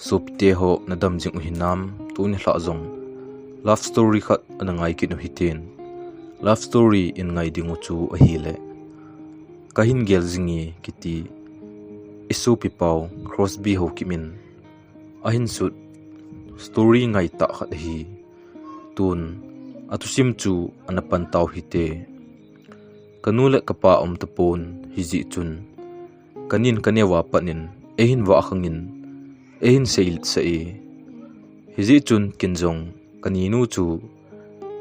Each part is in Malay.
Supte ho na damjing uhinam tuni hla zong love story khat anangai kinu hitin love story in ngai dingu chu a hile Kahin gel zingi kiti isu pipau Crosby Haokimin ahin sut story ngai ta khat hi tun atusim chu anapan taw hite kanule kapa tapon hiji chun kanin kanewa panin ehin wa khangin ehin seil sai hiji chun kinjong kaninu chu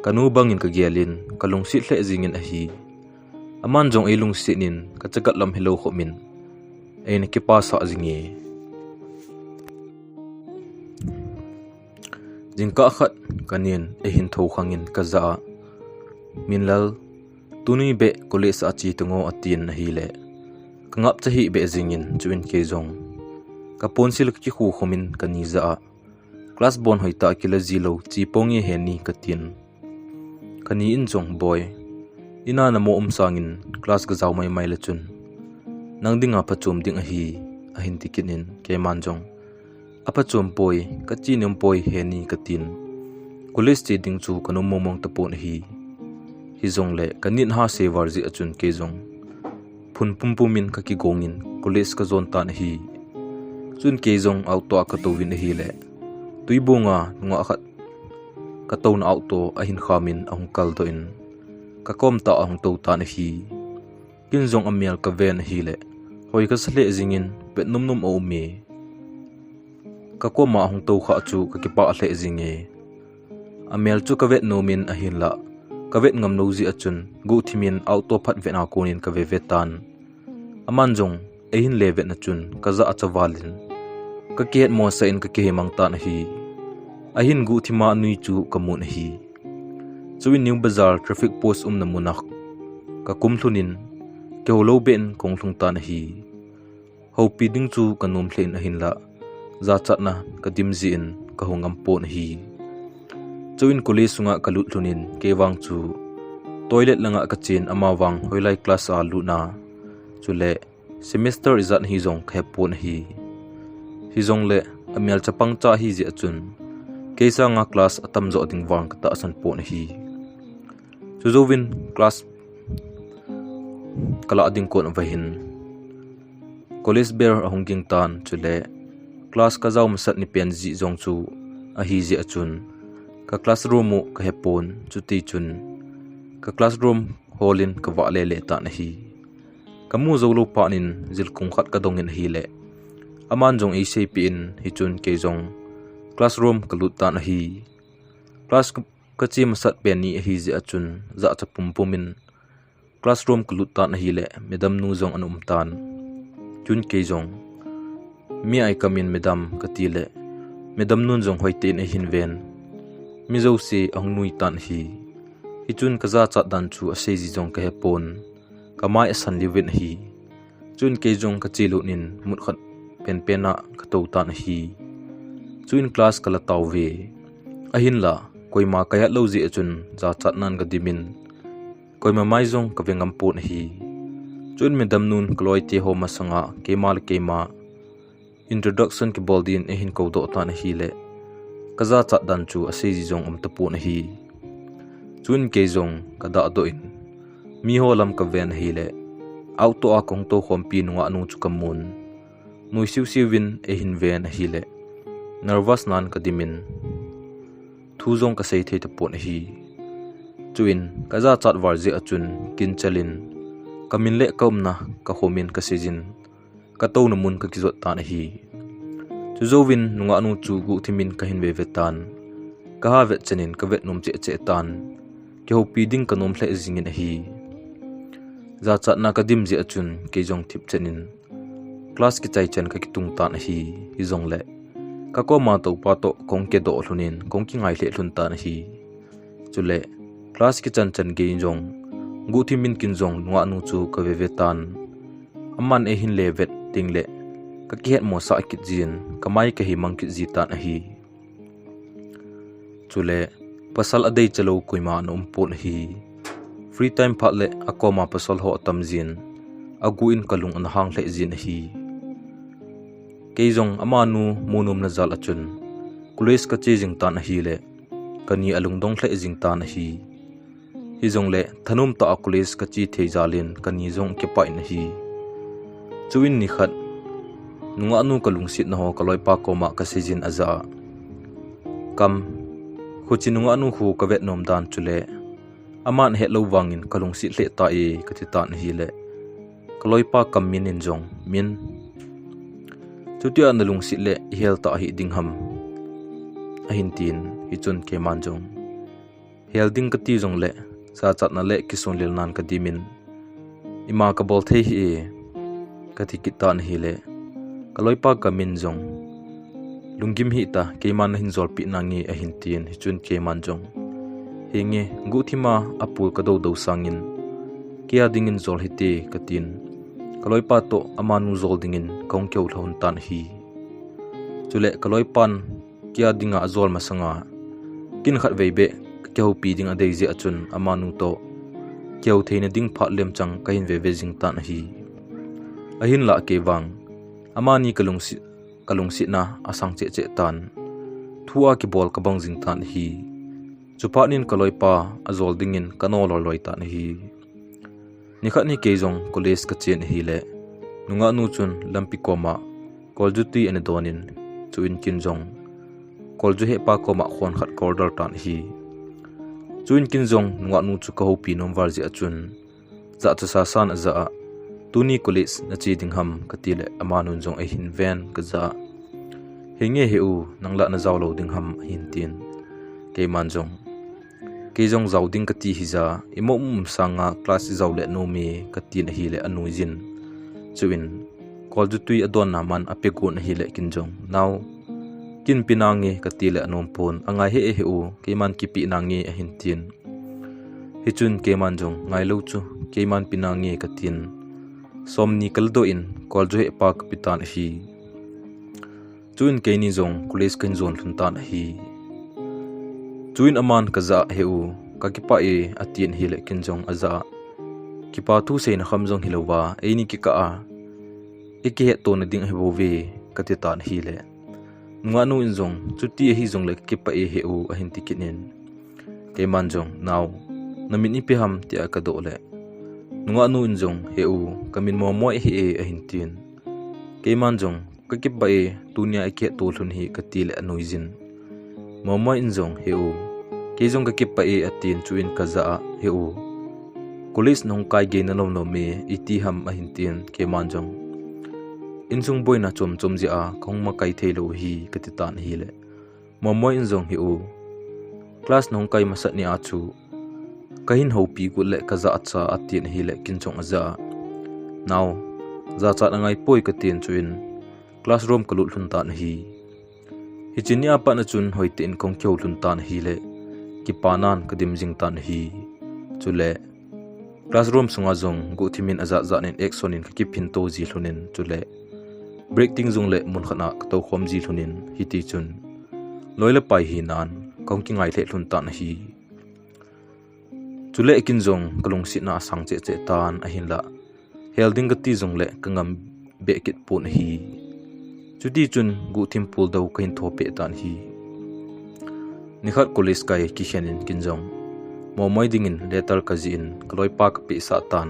kanu bangin ka gelin kalung si hle jingin a hi aman jong elung sinin ka chakat lam helo khomin ein ke pa sa jinge jingka khat kanin ehin tho khangin ka za minlal tuni be college achi tungo atin hi le kangap chahi be jingin chuin ke jong kapon sil ki khu khomin kani za class bon hoita kila zilo chi pongi heni katin kani in jong boy ina na mo sangin class ga zaw mai la chun nangdinga pachum ding a hi a hin tikinin ke manjong apachum boy ka chinom boy heni katin college chi ding chu kanu momong tapon hi jong le kanin ha se warji achun ke jong phun pumpumin ka ki gongin college ka zon tan hi chun ke jong auto ka to win hi le tuibunga nga khat ka to na auto a hin khamin ang kal to in ka kom ta ang to tan hi kin jong amial ka ven hi le hoi ka sale jingin pe num o me ka ko ma hong to kha chu ka ki pa hle jinge amial chu ka vet nomin a hin la ka vet ngam no ji achun gu thimin auto phat ve na konin ka ve vetan aman jong ehin le vet na chun ka za achawalin ka ket mo sa in ka ke mang tan hi ahin gu thima nui chu kamun hi chuin new bazar traffic post na munak ka kumthlunin ke holo ben konglung tan hi hopi ding chu kanum thlen ahin la za chatna ka dimji in ka hongam pon hi chuin kuli sunga kalut thunin ke wang chu toilet langa ka chen ama wang hoilai class a luna chule semester izat hi jong khepon hi jong le amial chapang cha hi ji achun keisa nga class atam zo ding wang ta san pon hi chuzovin class kala ding kon vahin college ber ahonging tan chule class ka zaw masat ni pen ji jong chu a hi ji achun ka classroom mu ka hepon chuti chun ka classroom holin ka wa le ta na hi kamu zolo panin zilkung khat ka dongin hi le aman jong ecp in hi chun ke jong classroom kalut ta na hi class ka chi masat pen ni hi ji achun za cha pumpumin classroom kalut ta na hi le medam nu jong anum tan chun ke jong mi ai kamin medam katile medam nun jong hoite na hin ven mi zo se ang nui tan hi hichun kaza cha dan chu ase ji jong ka hepon kamai asan livin hi chun ke jong ka chilu nin mut khat pen pena ka to tan hi chuin class kala taw ve ahin la koima kaya lo ji achun za chat nan ga dimin koima mai jong ka vengam pon hi chun medam nun kloi te ho masanga kemal kema introduction ki boldin ehin ko do tan hi le kaza chat dan chu ase ji jong tapon hi chun ke jong kada do in mi ho lam ka ven hi le auto a kong to khompi nuwa anu chu kamun noi siu siwin ehin ven hi le nervous nan ka dimin thu jong ka sei the tapon hi chuin kaza chat warje achun kin chalin kamin le kaumna ka homin ka sejin ka to namun ka kizot tan hi chuzovin nunga anu chu gu thimin ka hin ve vetan ka ha vet chenin ka vet num che che tan ke hopi ding kanom hle jingin hi za chatna ka dim ji achun ke jong thip chenin class ki chai chen ka kitung tan hi jong le ka ko ma to pa to kong ke do hlunin kong ki ngai hle hlun tan hi chule class ki chan chan ge jong gu thimin kin jong nunga anu chu ka ve vetan aman e hin le vet ting le ka kihet mo sa kit jin kamai ka hi mang kit ji tan hi chule pasal adei chalo koima no umpon hi free time phat le akoma pasal ho tamjin agu in kalung an hang hle jin hi keizong amanu munum na zal achun kulis ka che jing tan hi le kani alung dong thle jing tan hi hizong le thanum ta kulis ka chi thei zalin kani jong ke pai na hi chuin ni khat nunga nu kalung sit na ho kaloi pa ko ma ka sejin aza kam khuchinunga nu hu ka vet nom dan chule aman he lo wangin kalung sit hle ta e ka ti tan hi le kaloi pa kam min in jong min chutia na lung sit le hel ta hi ding ham ahin tin hi chun ke man jong hel ding ka ti jong le sa chat na le kisun lil nan ka dimin ima ka bol the hi ka ti kitan hi le kaloi pa ka min jong lungim hi ta ke man hin zol pi nangi ahin tin hi chun ke man jong henge guthima apul ka do sangin kia dingin zol hite katin kaloi pa to amanu zol dingin kong keu thon tan hi chule kaloi pan kia dinga zol masanga kin khat veibe keu pi ding adei je achun amanu to keu theina ding pha lem chang kahin ve ve jing tan hi ahin la ke wang amani kalungsi na asang che che tan thua ki bol ka bang jing tan hi chupa nin kaloi pa azol dingin kanol loi tan hi nikhat ni keizong college ka chen hi le nunga nu chun lampi koma koljuti ane donin chuin kinjong kolju he pa koma khon khat kordal tan hi chuin kinjong nunga nu chu ka ho pi nom warji achun za cha sa san za tuni college na chi ding ham katile amanun jong a hin ven ka za henge he u nangla na zaw lo ding ham hin tin ke manjong keizong zaw ding ka ti hiza imom sanga class zaw le no mi ka tin hi le anu jin chuin kolju tui adon na man apegun hi le kinjong now kin pinangi ka ti le anom pon angai he he u ke man ki pi nangi a hin tin hi chun ke manjong ngai lo chu ke man pinangi ka tin somni kaldo in kolju he pa kapitan hi chuin ke ni jong college ken zon thun tan hi chuin aman kaza heu kakipa e atien hi le kinjong aza kipa thu se na khamjong hilowa eini ki ka a eki he to na ding hebo ve katitan hi le nganu injong chuti hi jong le kipa e heu a hin tikinin ke manjong now namin ipi ham ti aka do le nganu injong heu kamin mo mo hi e a hin tin ke manjong kakipa e tunia eki to thun hi katile anoizin momo injong heu keizong ka kipa e atin chuin kaza heu police nong kai ge na nom no me iti ham a hintin ke manjong insung boina chom chom ji a khongma kai theilo hi katitan hi le momo injong heu class nong kai masat ni a chu kahin ho pi gu le kaza acha atin hi le kinchong aza now za cha angai poi katin chuin classroom kalul hun tan hi hichinia pa na chun hoite in kong kyau lun tan hi le ki panan kadim jing tan hi chule classroom sunga jong gu thimin aza za nen exonin ki phin to ji hlunin chule breaking jong le mun khana to khom ji hlunin hi ti chun loile pai hi nan kong ki ngai le hlun tan hi chule kin jong kalung si na sang che che tan a hin la helding ka ti jong le kangam be kit pun hi chuti chun gu thim pul do kain thope tan hi nikhat college kai ki khenin kinjong momoi dingin letter kazin kloi pak pi sa tan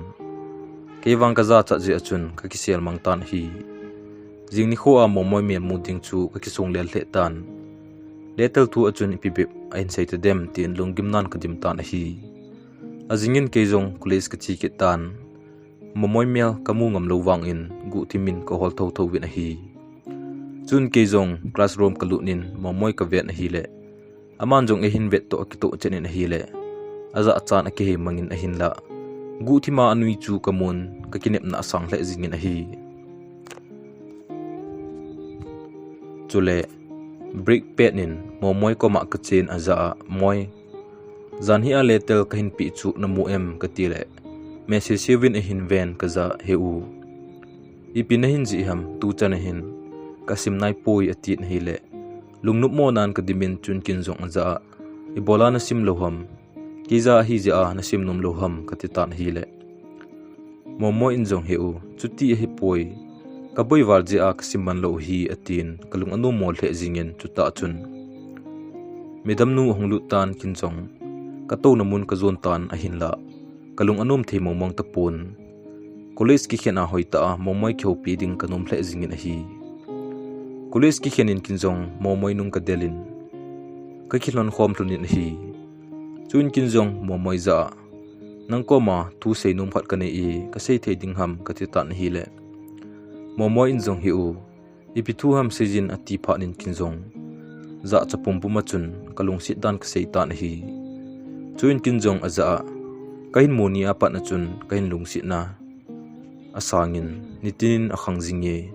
kewang kaza cha je achun ka kisel mang tan hi jingni kho a momoi me muding chu ka kisung lel the tan letter thu achun ipibip ain sai te dem tin lungim nan kadim tan hi azingin kejong college ka chi ke tan momoi mel kamu ngam lo wang in gu thimin ko hol tho tho win hi chun kejong classroom kalunin momoi ka vet hi le aman jong e hin vet to ki to chenin hi le aza achan a ke he mangin a hin la gu thima anui chu kamun ka kinep na sang le jingin a hi chule brick penin momoi ko ma ka chen aza moi zan hi a letel ka hin pi chu na mu em ka ti le message win a hin ven ka za heu ipin hin ji ham tu chan hin kasim nai poi atin hi le lungnup mo nan ka dimin chun kin jong za ibola na sim loham kiza hi ja na sim num loham ka ti tan hi le momo in jong heu chuti hi poi kaboi warji a kasimban lo hi atin kalung anu mol the jingen chuta chun medam nu honglu tan kinjong kato namun ka zon tan a hinla kalung anum the momong tapun college ki khena hoita momoi khopi ding kanum the jingin a hi college ki khenin kinjong momoi nung ka delin ka khilon khom tunin hi chun kinjong momoi za nangkoma tu sei num khat kane e ka sei the ding ham ka ti tan hi le momoi injong hi u ipitu ham sejin ati pha nin kinjong za chapum puma chun kalung sit dan ka sei tan hi chuin kinjong aza kahin moni apa na chun kahin lungsit na asangin nitin akhang jinge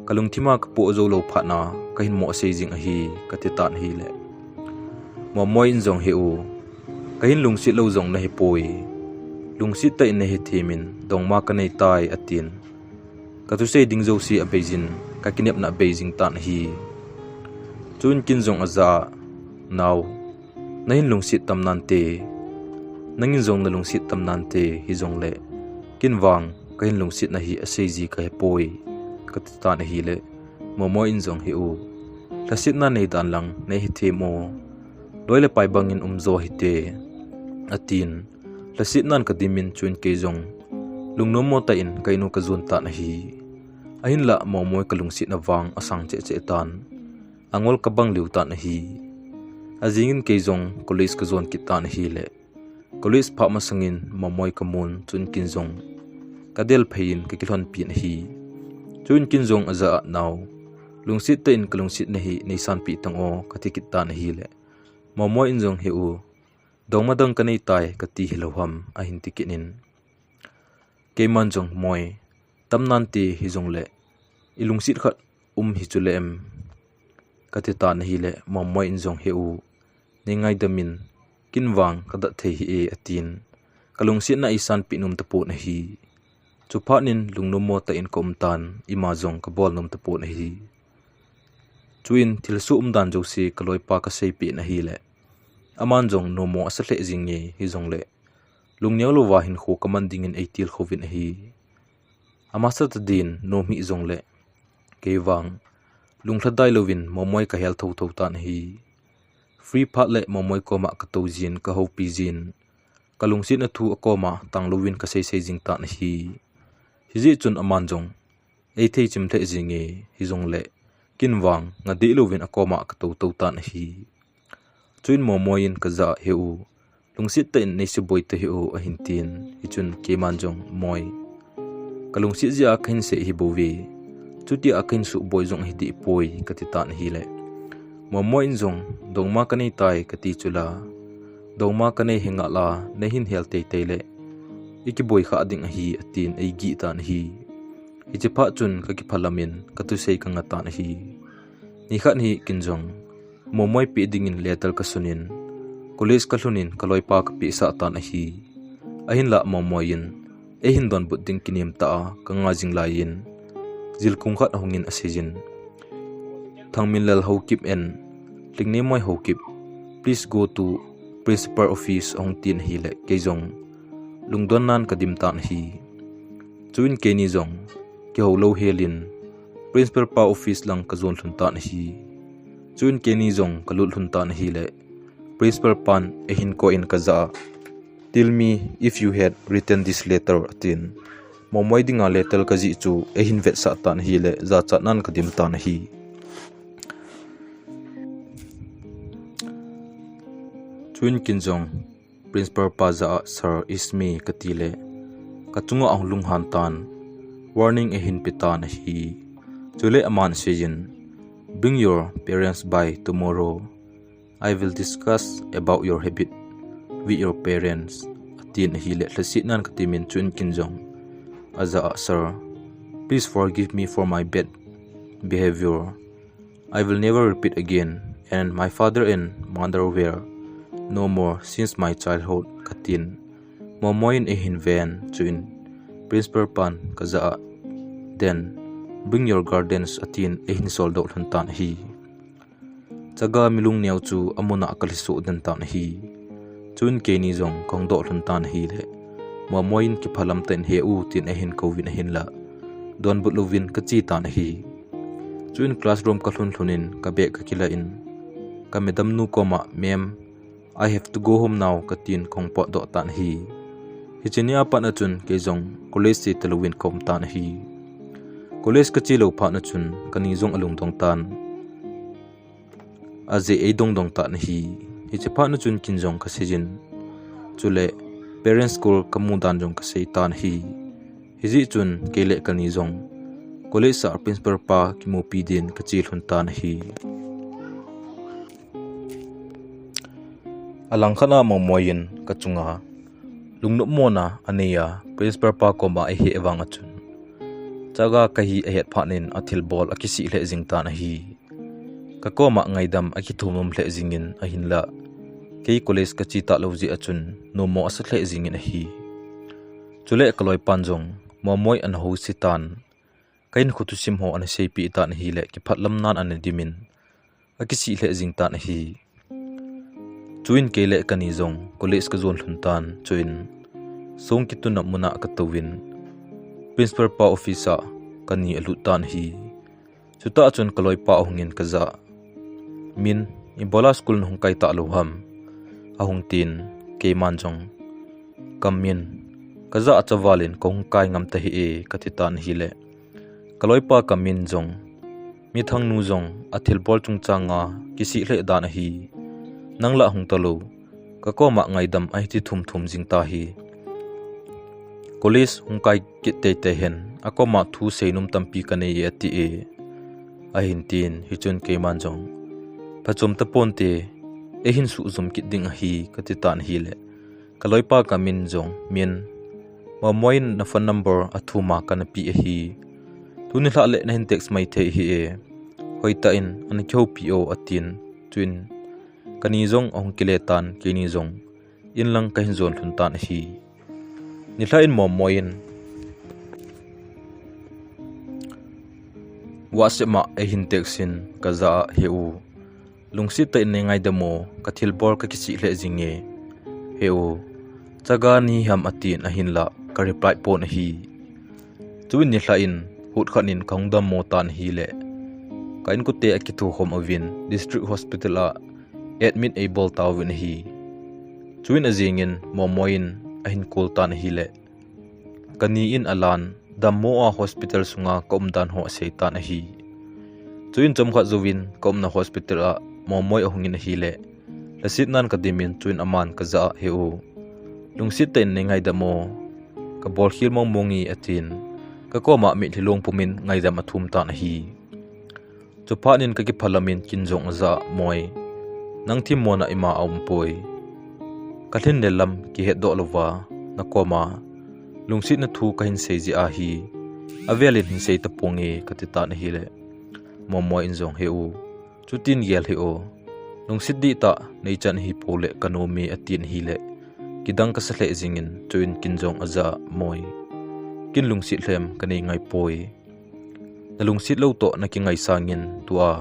kalung thima ka po zo lo pha na kahin mo sei jing a hi ka ti tan hi le momoi injong hi u kahin lungsit lo jong na hi poi lungsit ta in na hi themin dongma ka nei tai atin katu sei ding zo si a beijing ka kinep na beijing tan hi chun kinjong aza naw nahin lungsit tam nante nangin zong na lungsit tam nante hi zong le kinwang kahin lungsit na hi aseji ka hepoi ka tan hi le momo in zong hi u lasit na nei dan lang nei hi the mo loile pai bangin umzo hi te atin lasit nan ka dimin chun ke zong lungnom mo ta in kainu ka zun tan hi ahin la momoi kalungsit na wang asang che che tan angol kabang liu tan hi azingin ke zong college ka zon ki tan hi le college pha masangin momoi kamun chun kinjong kadel phein ke kilhon pin hi chun kinjong aza naw lungsit te in kalungsit na hi nisan pi tango katikit tan hi le momoi injong hi u dongmadang kanei tai kati hiloham ahin tikinin kemanjong moi tamnanti hizong le ilungsit khat hi chulem katita na hi le momoi injong he u ningai damin kinwang kada the hi e atin kalungsit na isan pinum tapo na hi chupanin lungnum mo ta in komtan imajong kabol num tapo na hi chuin thilsu umdan josi kaloi pa ka sei pi na hi le amanjong nomo asale jinge hi jong le lungnyaw lo wahin kho kamandingin eitil khovin hi amasat din no mi jong le kewang lungthadai lovin momoi ka hel tho tho tan hi free phat le momoi koma ka tojin ka ho pi jin kalungsit na thu akoma tanglovin ka sei sei jing tan hi hiji chun amanjong ei thei chim the jinge hi jong le kinwang nga de lovin akoma ka to to tan hi chuin momoin ka za heu lungsit ta in nei se boi te heu a hintin hi chun kemanjong moi kalungsit ja khin se hi bowi chuti akin su boi jong hi di poi ka ti tan hi le momoin jong dongma ka nei tai ka ti chula dongma ka nei hinga la nei hin hel te te le iki boi kha ding hi atin ei gi tan hi ichipa chun ka ki phalamin ka tu sei ka nga tan hi ni khat ni kinjong momoi pi dingin letal ka sunin college ka hlunin kaloi pa ka pi sa tan hi ahin la momoin e hin don bud ding kinim ta ka nga jing lain zilkung khat hongin asijin thangmin lal Haokip en lingne moi Haokip please go to principal office ong tin hi le kejong lungdon nan kadim tan hi chuin ke ni jong ke ho lo helin principal pa office lang ka zon thun tan hi chuin ke ni jong kalul thun tan hi le principal pan ehin ko in kaza tell me if you had written this letter atin momoi dinga letter ka ji chu ehin vet sa tan hi le za cha nan kadim tan hi chuin kinjong principal pa za sir is me katile kachunga ahlung han tan warning ehin pitan hi chule aman sejin bring your parents by tomorrow I will discuss about your habit with your parents atin hi le hlasit nan katimin chun kinjong aza sir please forgive me for my bad behavior I will never repeat again and my father and mother were no more since my childhood katin momoin ehin ven chuin principal pan kaza then bring your guardians atin ehin soldo hlantan hi chaga milung niaw chu amuna akalisu dan tan hi chun ke ni jong kongdo hlantan hi le momoin ki phalam ten he u tin ehin kovin ehin la don but lovin ka chi tan hi chuin classroom ka hlun hlunin ka be ka kila in ka madam nu koma ma'am I have to go home now ka tin khongpo do tan hi hichinia pa na chun ke jong college si telowin kom tan hi college ka chi lo pha na chun kani jong alung dong tan aje ei dong dong tan hi hiche pha na chun kin jong ka sejin chule parents school kamu dan jong ka sei tan hi hiji chun kele kani jong college sa principal pa ki mo pi din ka chi hlun tan hi alang khana mo moyin ka chunga lungno mona aneya principal pa ko ma he ewang achun chaga kahi ahet phanin athil bol akisi hle jingtan hi ka ko ma ngaidam aki thumum hle jingin ahinla ke college ka chi ta loji achun no mo asa hle jingin hi chule kaloi panjong mo moi an ho sitan kain khutu sim ho an sei pi tan hi le ki phatlam nan an dimin akisi hle jingtan hi chuin kele kani jong college ka zon hluntan chuin song ki tuna muna ka towin principal pa officer kani alutan hi chuta chun kaloi pa hungin kaza min ibola school hung kai ta loham ahung tin ke manjong kamin kaza achawalin kong kai ngam ta hi e katitan hi le kaloi pa kamin jong mi thang nu jong athil bol chung changa kisi hle dan hi nangla hung talo ka ko ma ngaidam ai ti thum thum jingta hi college hung kai ki te hen akoma thu seinum tampi kane ye ti e ahin tin hichun ke manjong phachum ta ponte ehin su zum ki ding hi katitan hi le kaloi pa kamin jong min ma moin na phone number athuma kana pi e hi tuni hla le na hin text mai the hi e hoita in an kheu pi o atin twin kani jong ong kiletan kini jong inlang ka hin zon thun tan hi ni hla in mom moin wasema e hin texin kaza heu lungsi ta in ngai demo kathil bor ka kisi hle jinge heu chaga ni ham atin a hin la ka reply pon hi chuin ni hla in hut khanin khongdam mo tan hi le kain ku te akithu hom avin district hospital a admit able tawin hi chuin azingin momoin ahin kultan hi le kani in alan dammo a hospital sunga komdan ho seitan hi chuin chomkha zuwin komna hospital a momoi ahungin hi le lasit nan kadimin chuin aman kaza heu lungsit ten nengai damo ka bol khil mong mongi atin ka koma mi thilong pumin ngaidam athum tan hi chupanin ka ki phalamin kinjong za moi nang thim mona ima aumpoi kathin nelam ki he do lova na koma lungsit na thu kahin seji a hi avelin hin sei ta pongi katita na hi le momo injong heu chutin gel hi o lungsit di ta nei chan hi pole kanomi atin hi le kidang ka sahle jingin chuin kinjong aza moi kin lungsit hlem kanei ngai poi na lungsit lo to na ki ngai sangin tua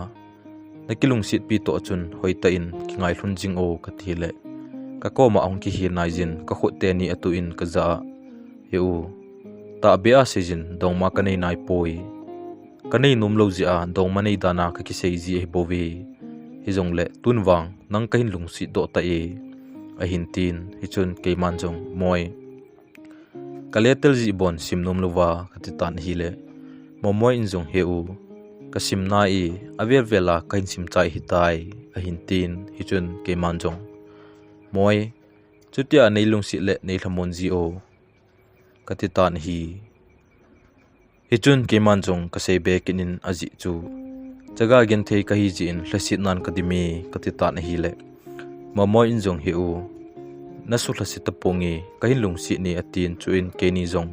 nakilung sit pi to chun hoita in kingai hlun jing o kathile ka koma ong ki hi naijin ka khote ni atu in ka za heu ta bea sejin dongma kanei nai poi kanei numlo ji a dongma nei dana ka ki sei ji bowe hi jong le tunwang nang kahin lung sit do ta e a hin tin hi chun ke manjong moi kaletel ji bon sim numlowa katitan hi le momoi in jong heu kasim na i aver vela kain sim chai hitai a hin tin hi chun ke manjong moi chutia nei lung si le nei thamon ji o katitan hi chun ke manjong ka sei be kinin aji chu chaga gen thei ka hi ji in hlasit nan kadimi katitan hi le momoi in jong hi u nasu hlasit ta pongi kahin lung si ni atin chuin ke ni jong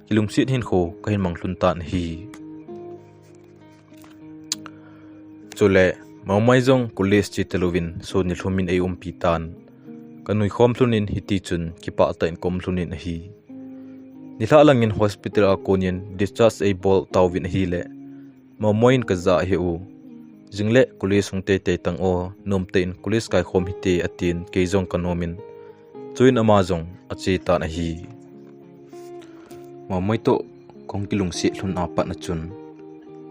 kilung sit hin kho kahin manglun tan hi chule maumai jong college chi telovin so ni thlumin ei pitan kanui khom thlunin hiti chun kipa ta in kom thlunin hi ni thalangin hospital a konin discharge ei bol tawin hi le maumoin ka za hi u jingle college hungte te tang o nomte in college kai khom hite atin ke jong kanomin chuin ama jong achi ta na hi maumai to kong kilung si hlun apat na chun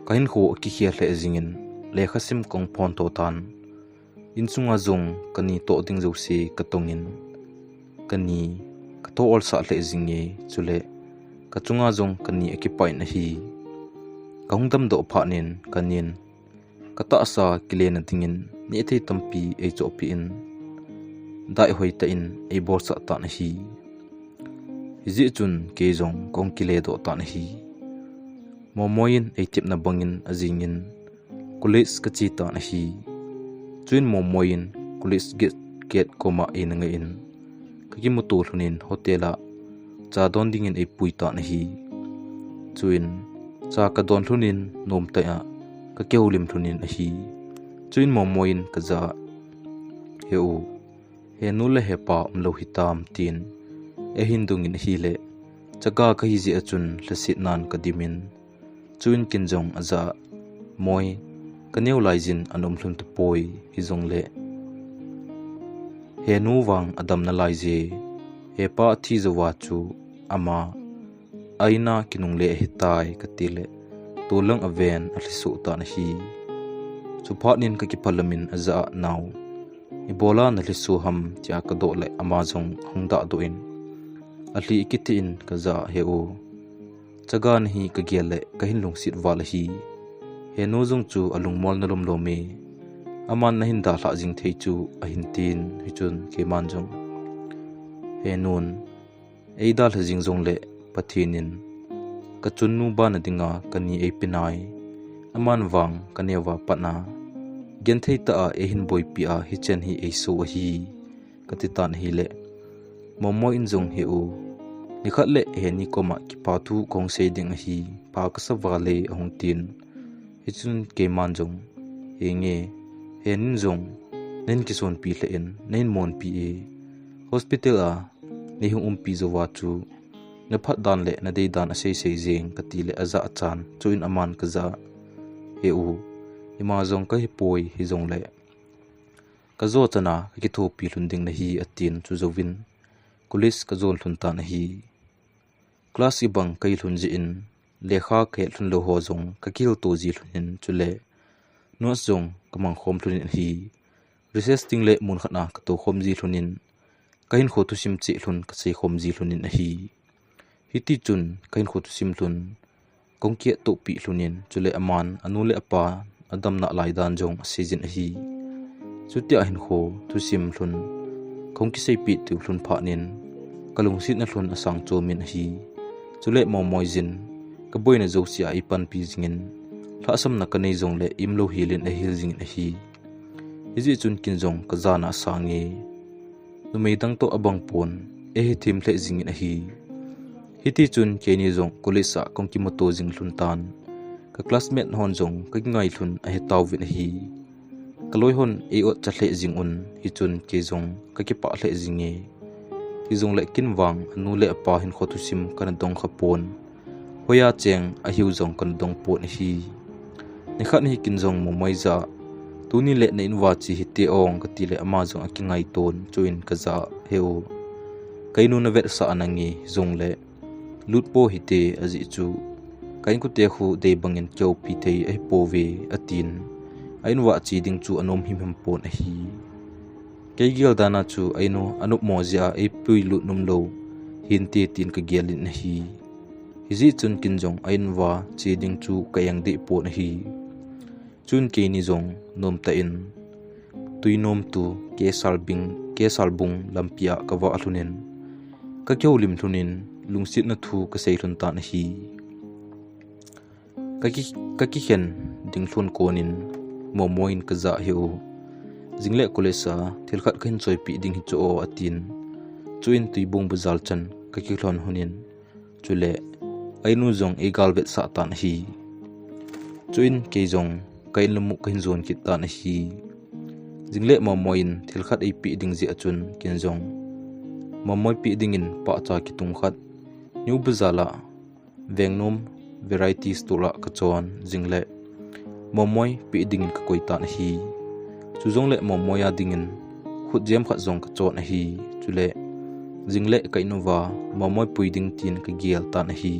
kahin kho ki khia hle zingin le khasim kong phon to tan inchunga zong kani to ding zo se katongin kani kato ol sa hle zinge chule kachunga zong kani akipai na hi kahungdam do phanin kanin kata sa kilena tingin ni thei tampi ei chopi in dai hoita in ei bor sa ta na hi hizi chun ke zong kong kile do ta na hi momoin ei tip na bangin azingin kulis ka chi ta na hi chuin momoin kulis get koma in nga in kaki mutu hlunin hotela cha don dingin ei pui ta na hi chuin cha ka don hlunin nom ta ya ka keulim hlunin a hi chuin momoin ka za heu he nu le he pa umlo hitam tin e hindungin hi le chaga ka hi ji achun hlasit nan kadimin chuin kinjong aza moi kaneu laijin anom hlum te poi hi jong le he nu wang adam na laije he pa thi zawa chu ama aina kinung le hitai katile tolang aven alisu ta na hi chuphanin ka ki phalamin aza naw ibola na lisu ham tia ka do le amazong hongda do in ali ikitin ka za heu chagan hi ka gele ka hin lungsit wala hi he no jong chu alung mol na lom lo me aman na hin da hla jing thei chu a hin tin hi chun ke man jong he nun ei dal jing jong le pathinin ka chun nu ba na dinga kani ei pinai aman wang kanewa patna gen thei ta e hin boy pi a hi chen hi ei so hi katitan hi le momo in jong he u nikhat le he ni koma ki pa thu kong sei ding hi pa ka sa wale hong tin hi chun ke man jong he nge he nin jong nen ki son pi le en nen mon pi e hospital a ni hung pi zo wa chu na phat dan le na dei dan a sei sei jeng kati le aza achan chuin aman ka za he u ima zong ka hi poi hi zong le ka zo chana ki tho pi lunding na hi atin chu zovin kulis ka zol hlun ta na hi class ibang kai hlun ji in lekha khe hlun lo ho zong ka kil to ji hlunin chule no zong kamang khom hlunin hi recess ting le mun khana ka to khom ji hlunin kain kho tu sim chi hlun ka sei khom ji hlunin a hi hiti chun kain kho tu sim hlun kongkia to pi hlunin chule aman anule apa adam na lai dan jong season a hi chutia hin kho tu sim hlun kongki sei pi tu hlun pha nin kalung sit na hlun asang chomin a hi chule momoizin ka boina zo sia ipan pi jingin hlasam na kanei jong le imlo hilin a hil jing a hi hizi chun kin jong ka jana sange numei dang to abang pon e hi thim hle jingin a hi hiti chun keni jong kolisa kongki moto jing hlun tan ka classmate hon jong ka ngai hlun a he taw win hi kaloi hon e o chle jing un hi chun ke jong ka ki pa hle jinge hi jong le kin wang anu le pa hin khotu sim kan dong khapon hoya cheng a hiu jong kan dong pon hi ni khat ni kin jong mo maiza tuni le na inwa chi hi te ong ka ti le ama jong a ki ngai ton chuin ka za heu kainu na vet sa anangi jong le lutpo hi te aji chu kain ku te khu de bangin kyo pi thei ai pove atin ainwa chi ding chu anom him him pon a hi keigil dana chu aino anup mozia ai pui lut num lo hin te tin ka gelin na hi hizi chun kin jong ainwa chi ding chu kayang de pon a hi chun ke ni jong nom ta in tuinom tu ke salbung lampia ka wa alunen ka kyo lim thunin lungsit na thu ka sei hlun ta na hi ka ki hen ding hlun konin momoin ka za heu jingle kolesa thilkhat khin choi pi ding hi cho atin chuin tuibung buzal chan ka ki hlon hunin chule ainu jong e galbet sa ta na hi chuin ke jong kain lumu kain zon ki ta na hi jingle momoin thilkhat ei pi ding ji achun kin jong momoi pi dingin pa cha ki tung khat new buzala vengnom variety store ka chon jingle momoi pi dingin ka koita na hi chuzong le momoya dingin khut jem khat jong ka chon na hi chule jingle ka inova momoi puiding tin ka gial ta na hi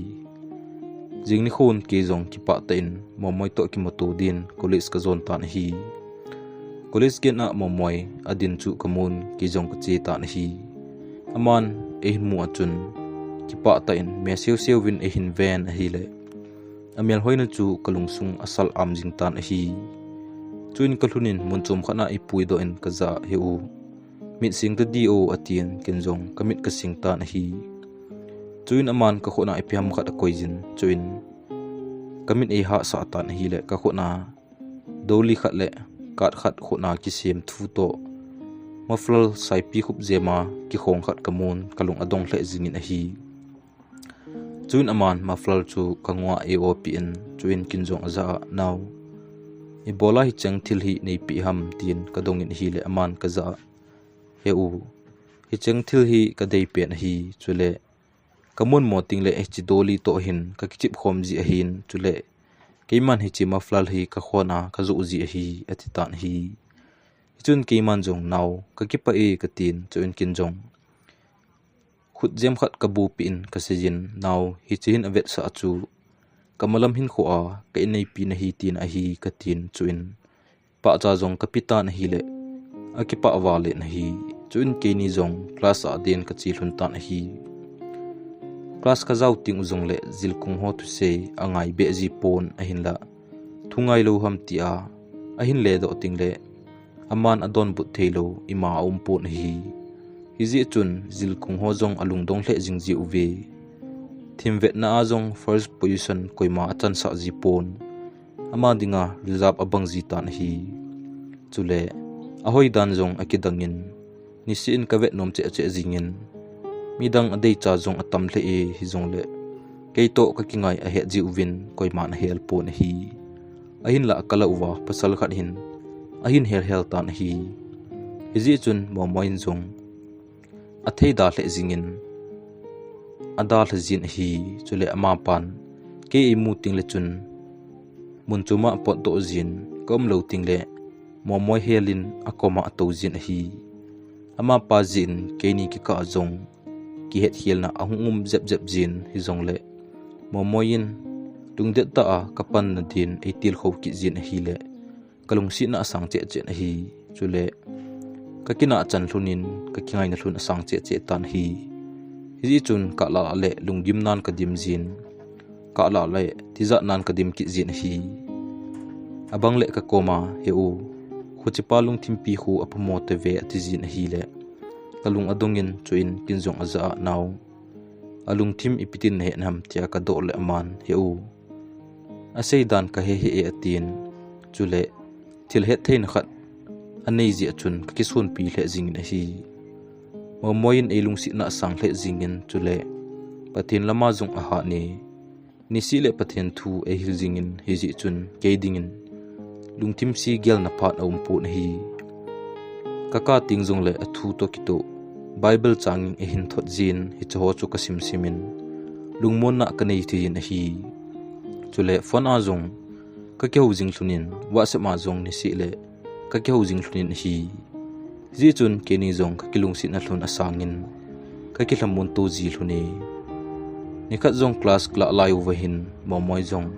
jing ni khon ke zong ki pa ta in momoi to ki motu din college ka zon tan hi college ke na momoi adin chu kamun ki zong ka che tan hi aman e mu achun ki pa ta in me sew sew win e hin van hi le amial hoina chu kalungsung asal am jing tan hi chuin kalhunin munchom khana ipui do in kaza heu mit sing ta dio atien kinjong kamit ka sing tan hi chuin aman ka khona ipiam khat koijin chuin kamit e ha sa tan hi le ka khona doli khat le kat khat khona ki sem thu to maflal sai pi khup jema ki khong khat kamun kalung adong hle jingin a hi chuin aman maflal chu kangwa AOPN chuin kinjong aza naw i bola hi chang thil hi nei pi ham tin kadongin hi le aman kaza heu hi chang thil hi ka dei pen hi chule kamun moting le chi doli to hin ka kichip khom ji hin chule keiman hi chi maflal hi ka khona ka zu ji hi atitan hi chun keiman jong naw ka kipa e ka tin chuin kinjong khut jem khat ka bu pin ka sejin naw hi chin avet sa chu kamalam hin kho a ka nei pi na hi tin a hi ka tin chuin pa cha jong kapitan hi le akipa awale na hi chuin ke ni jong class a den ka chi hlun tan hi class ka zau ting uzong le zilkung ho tu se angai be ji pon a hin la thungai lo ham ti a hin le do ting le aman adon but thelo ima pon hi hizi chun zilkung ho jong alung dong hle jing ji uve thim vet na azong first position koima achan sa ji pon ama dinga reserve abang ji tan hi chule ahoi dan jong akidangin nisin ka vet nom che che jingin midang adei cha jong atam hle e hi jong le keito ka kingai a he ji uvin koima na hel pon hi ahin la kala uwa pasal khat hin ahin hel tan hi hizi chun momoin jong athei da hle jingin adal jin hi chule ama pan ke imu ting le chun munchuma pot do jin kom lo ting le momoi helin akoma to jin hi ama pa jin ke ni ki ka jong ki het hiel na ahungum zep jin hi jong le momoin tungde ta a kapan na din etil kho ki jin hi le kalung si na sang che che hi chule kakina chan hlunin kakingai na hlun asang che tan hi hi chun ka la le lungim nan ka dim jin ka la le tiza nan ka dim ki jin hi abang le ka koma heu khuchipa lung thimpi khu apamo te ve ati jin hi le kalung adongin chuin kinjong aza naw alung thim ipitin he nam tia ka do le aman heu asei dan ka he e atin chule thil he thein khat anei ji achun ki sun pi hle jing na hi momoin elung si na sang hle jingin chule pathin lama jung a ha ni si le pathin thu e hil jingin hi ji chun ke dingin lungthim si gel na phat pu na hi kaka ting jong le athu to ki to bible changing e hin thot jin hi chaho chu ka sim simin lungmon na ka nei thi na hi chule phone a jong ka ke hu jing thunin whatsapp ma jong ni si le ka ke hu jing thunin hi ji chun ke ni jong ka kilung sin na thlun asangin ka ki hlamun tu ji hluni ni khat jong class kla lai u hin momoi jong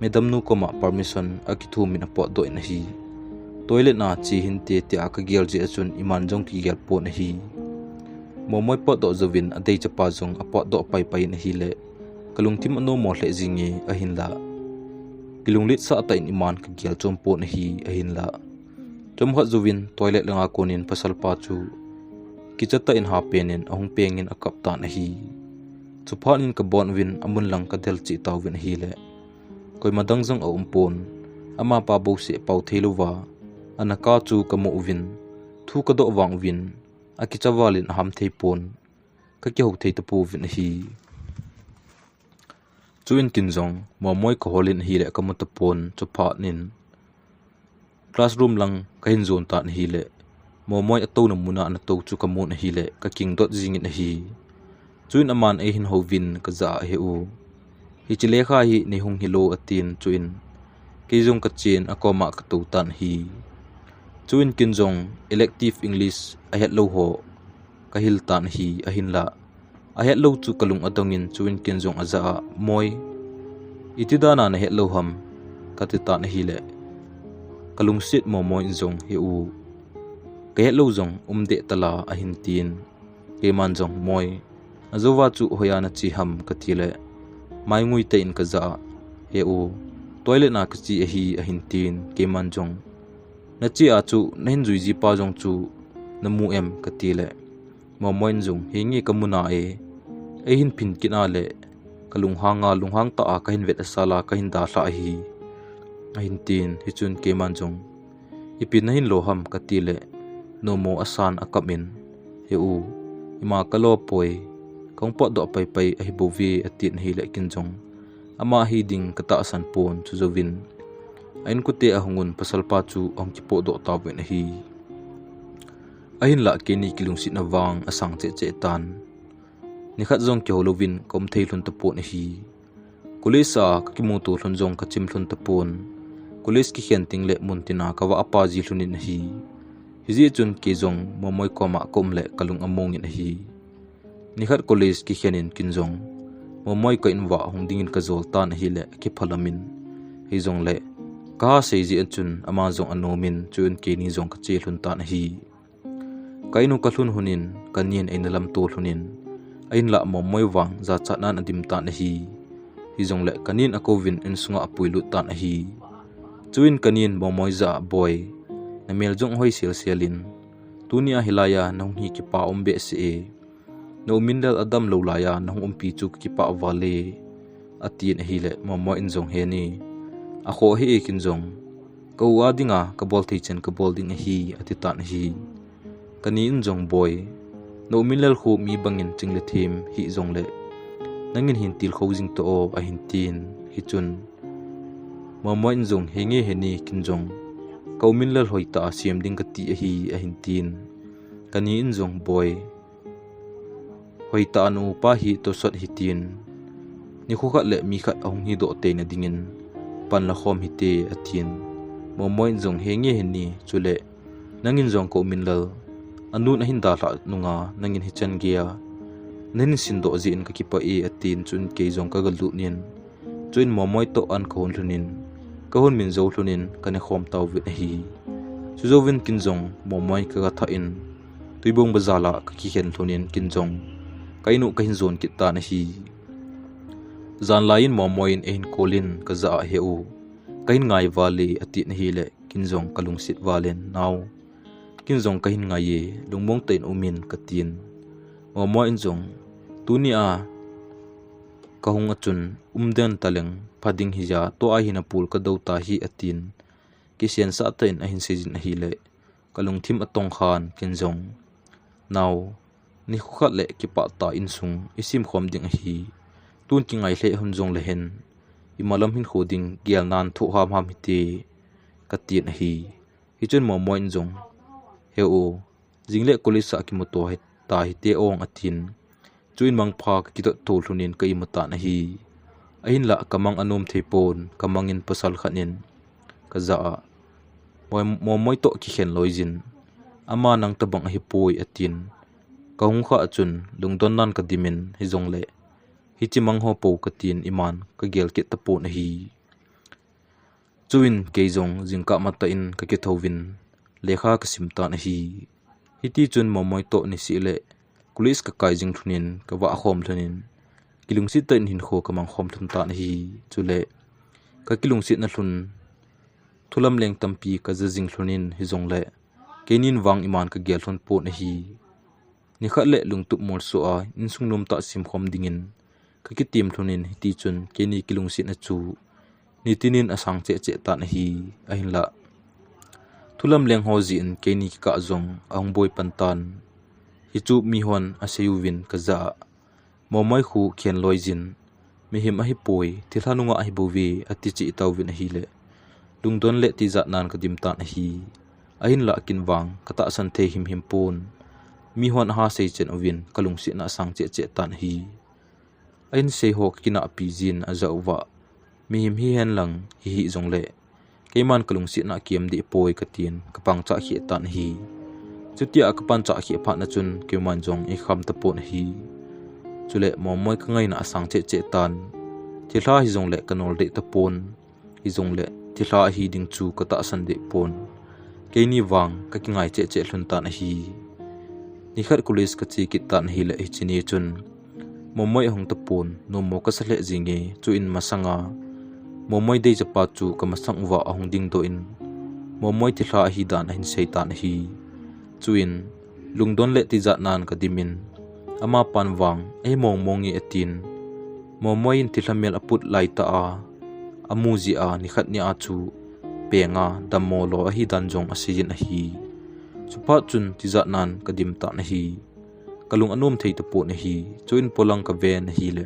madam nu koma permission akithu min apot do na hi toilet na chi hin te aka gel ji achun iman jong ki gel po na hi momoi pot do zovin adei chapa jong apot do pai na hi le kalung tim anu mo hle jingi a hin la kilung lit sa ta in iman ka gel chom po na hi a hin la chom kha zovin toilet langa konin pasal pa chu kichata in ha penin ahung pengin akap ta na hi chuphanin ka bon win amun lang ka del chi taw win hi le koi madang jong a umpon ama pa bo se pau theluwa anaka chu kamu win thu ka do wang win akichawalin ham theipon ka ke ho thei tapu win hi chuin kinjong momoi ko holin hi le kamutapon chupha nin classroom lang kahin zone ta hi le momoi ato na muna na to chu kamu na hi le ka king dot jing na hi chuin aman e hin hovin ka za he u hi chile kha hi ne hung hilo atin chuin keijong ka chen akoma ka to tan hi chuin kinjong elective english a het lo ho ka hil tan hi a hin la a het lo chu kalung adongin chuin kinjong aza moi itidana na het loham katita na hile kalungsit momoy zong heu ke het lo zong umde tala ahintin ke man zong moy azowa chu hoyana chi ham katile mai ngui te in kaza heu toilet na kachi hi ahintin ke man zong na chi a chu nen zui ji pa zong chu namu em katile momoy zong hingi kamuna hin pin kinale kalunghanga lunghang ta a kahin vet asala kahin da hla hi ahintin hichun ke man zong ipin hin loham katile nomo asan akamin heu ima kalo poi kongpo do pai pai a hibovi atin hi le kinjong ama hi ding kata asan pon chuzovin ain kute ahungun pasalpa chu ongkipo do tawin hi ahin la keni kilungsit na wang asang che tan nikhat zong kyolovin kom theilun tapon hi kulisa kakimutu hlunjong kachim hlun tapon kulis ki khenting le muntina kawa apa ji hlunin hi hiji chun ke zong momoy koma komle kalung amongin hi nikhat kulis ki khenin kinjong momoy ko inwa hongdingin kazol tan hi le ki phalamin hi zong le ka seiji achun ama zong anomin chun ke ni zong kache hlun tan hi kainu kalhun hunin kanien einalam to hlunin ain la momoy wang za chanan adim tan hi hizong le kanin akovin in sunga apuilu tan hi chuin kanin momoy za boy namel jong hoi sialin tunia hilaya nong hi ki pa ombe se no mindal adam lo laya nong umpi chu ki pa wale atin hi le momoy in jong he ni akho hi ekin jong ko adinga kabol theichen kabol ding hi atitan hi kanin jong boy no milal khu mi bangin chingle thim hi zong le nangin hintil khojing to o a hintin hichun momoy zong henge heni kinjong kaumin lal hoita siam ding ka ti hi a hintin kani in zong boy hoita anu pa hi to sot hitin ni khu khat le mi khat ong hi do te na dingin pan la khom hi te athin momoy zong henge heni chule nangin zong kaumin lal anu na hinda la nunga nangin hichan gia nen sindo zin ka kipa atin chun ke jong ka galu nin chuin momoy to an khon hlunin kahun min zo hlunin kane khom taw wit hi chuzovin kinjong momoy ka tha in tuibong bazala ka ki hen hlunin kinjong kainu kahin zon kitta na hi zan lain momoy in kolin ka za heu kahin ngai wali atin hi le kinjong kalungsit walen naw kinjong kahin ngaye lungmong tain umin katin momoy injong tunia kahung achun umden taleng phading hija to a hina pul ka dauta hi atin kisian sa tain ahin sejin hi le kalungthim atong khan kinjong naw ni khukhat le ki pa ta insung isim khom ding hi tun ki ngai hle hunjong le hen imalam hin khoding gial nan thu ham ham hite katin hi hichun momoy injong heu jingle kolisa ki moto he ta hi te ong atin chuin mang pha ki to tol hlunin kai mata na hi ahin la kamang anom thepon kamangin pasal khanin kaza momoy to ki khen loijin ama nang tabang hi poi atin kahung kha achun lungdon nan ka dimin hi zong le hi chimang ho po katin iman ka gel ke tapo na hi chuin keizong jingka mata in ka ke thovin lekha ka simta na hi hiti chun momoy to ni si le kulis ka kai jing thunin ka wa khom thunin kilungsit ta in hin kho kamang khom thun ta na hi chule ka kilungsit na thlun thulam leng tampi ka jing thunin hi zong le kenin wang iman ka gel thun po na hi ni khat le lungtup mor so a insung nom ta sim khom dingin ka ki tim thunin hiti chun keni kilungsit na chu nitinin asang che ta na hi ahin la thulam leng hozi in keni ka zong ang boy pantan hichu mi hon aseyuvin kaza momoy khu khen loijin mihim a hi poi thilhanunga a hi bowi atichi tawin hi le lungdon le ti za nan ka dim tan hi ahin la kinwang kata san the him him pon mi hon ha sei chen ovin kalungsi na sang che tan hi ain sei ho kina pizin azawa mihim hi hen lang hi zong le keman kalungsi na kiam di poi katin kapang cha hi tan hi chutia kapan cha hi pha na chun keman jong e kham ta pon hi chule momoy ka ngai na sang che tan thila hi zong le kanol de tapon hi zong le thila hi ding chu kata san de pon ke ni wang ka kingai che che hlun ta na hi ni khat kulis ka chi ki tan hi le hi chini chun momoi hong tapon no mo ka sa le jinge chu in masanga momoi de chapa chu ka masang wa ahong ding do in momoi thila hi dan hin seitan hi chuin lungdon le ti za nan ka dimin ama panwang e mongi atin momoi in thilhamel aput lai ta a amuji a ni khat ni a chu penga damolo a hi danjong asijin a hi chupa chun ti za nan ka dim ta na hi kalung anom thei ta po na hi chuin polang ka ven hi le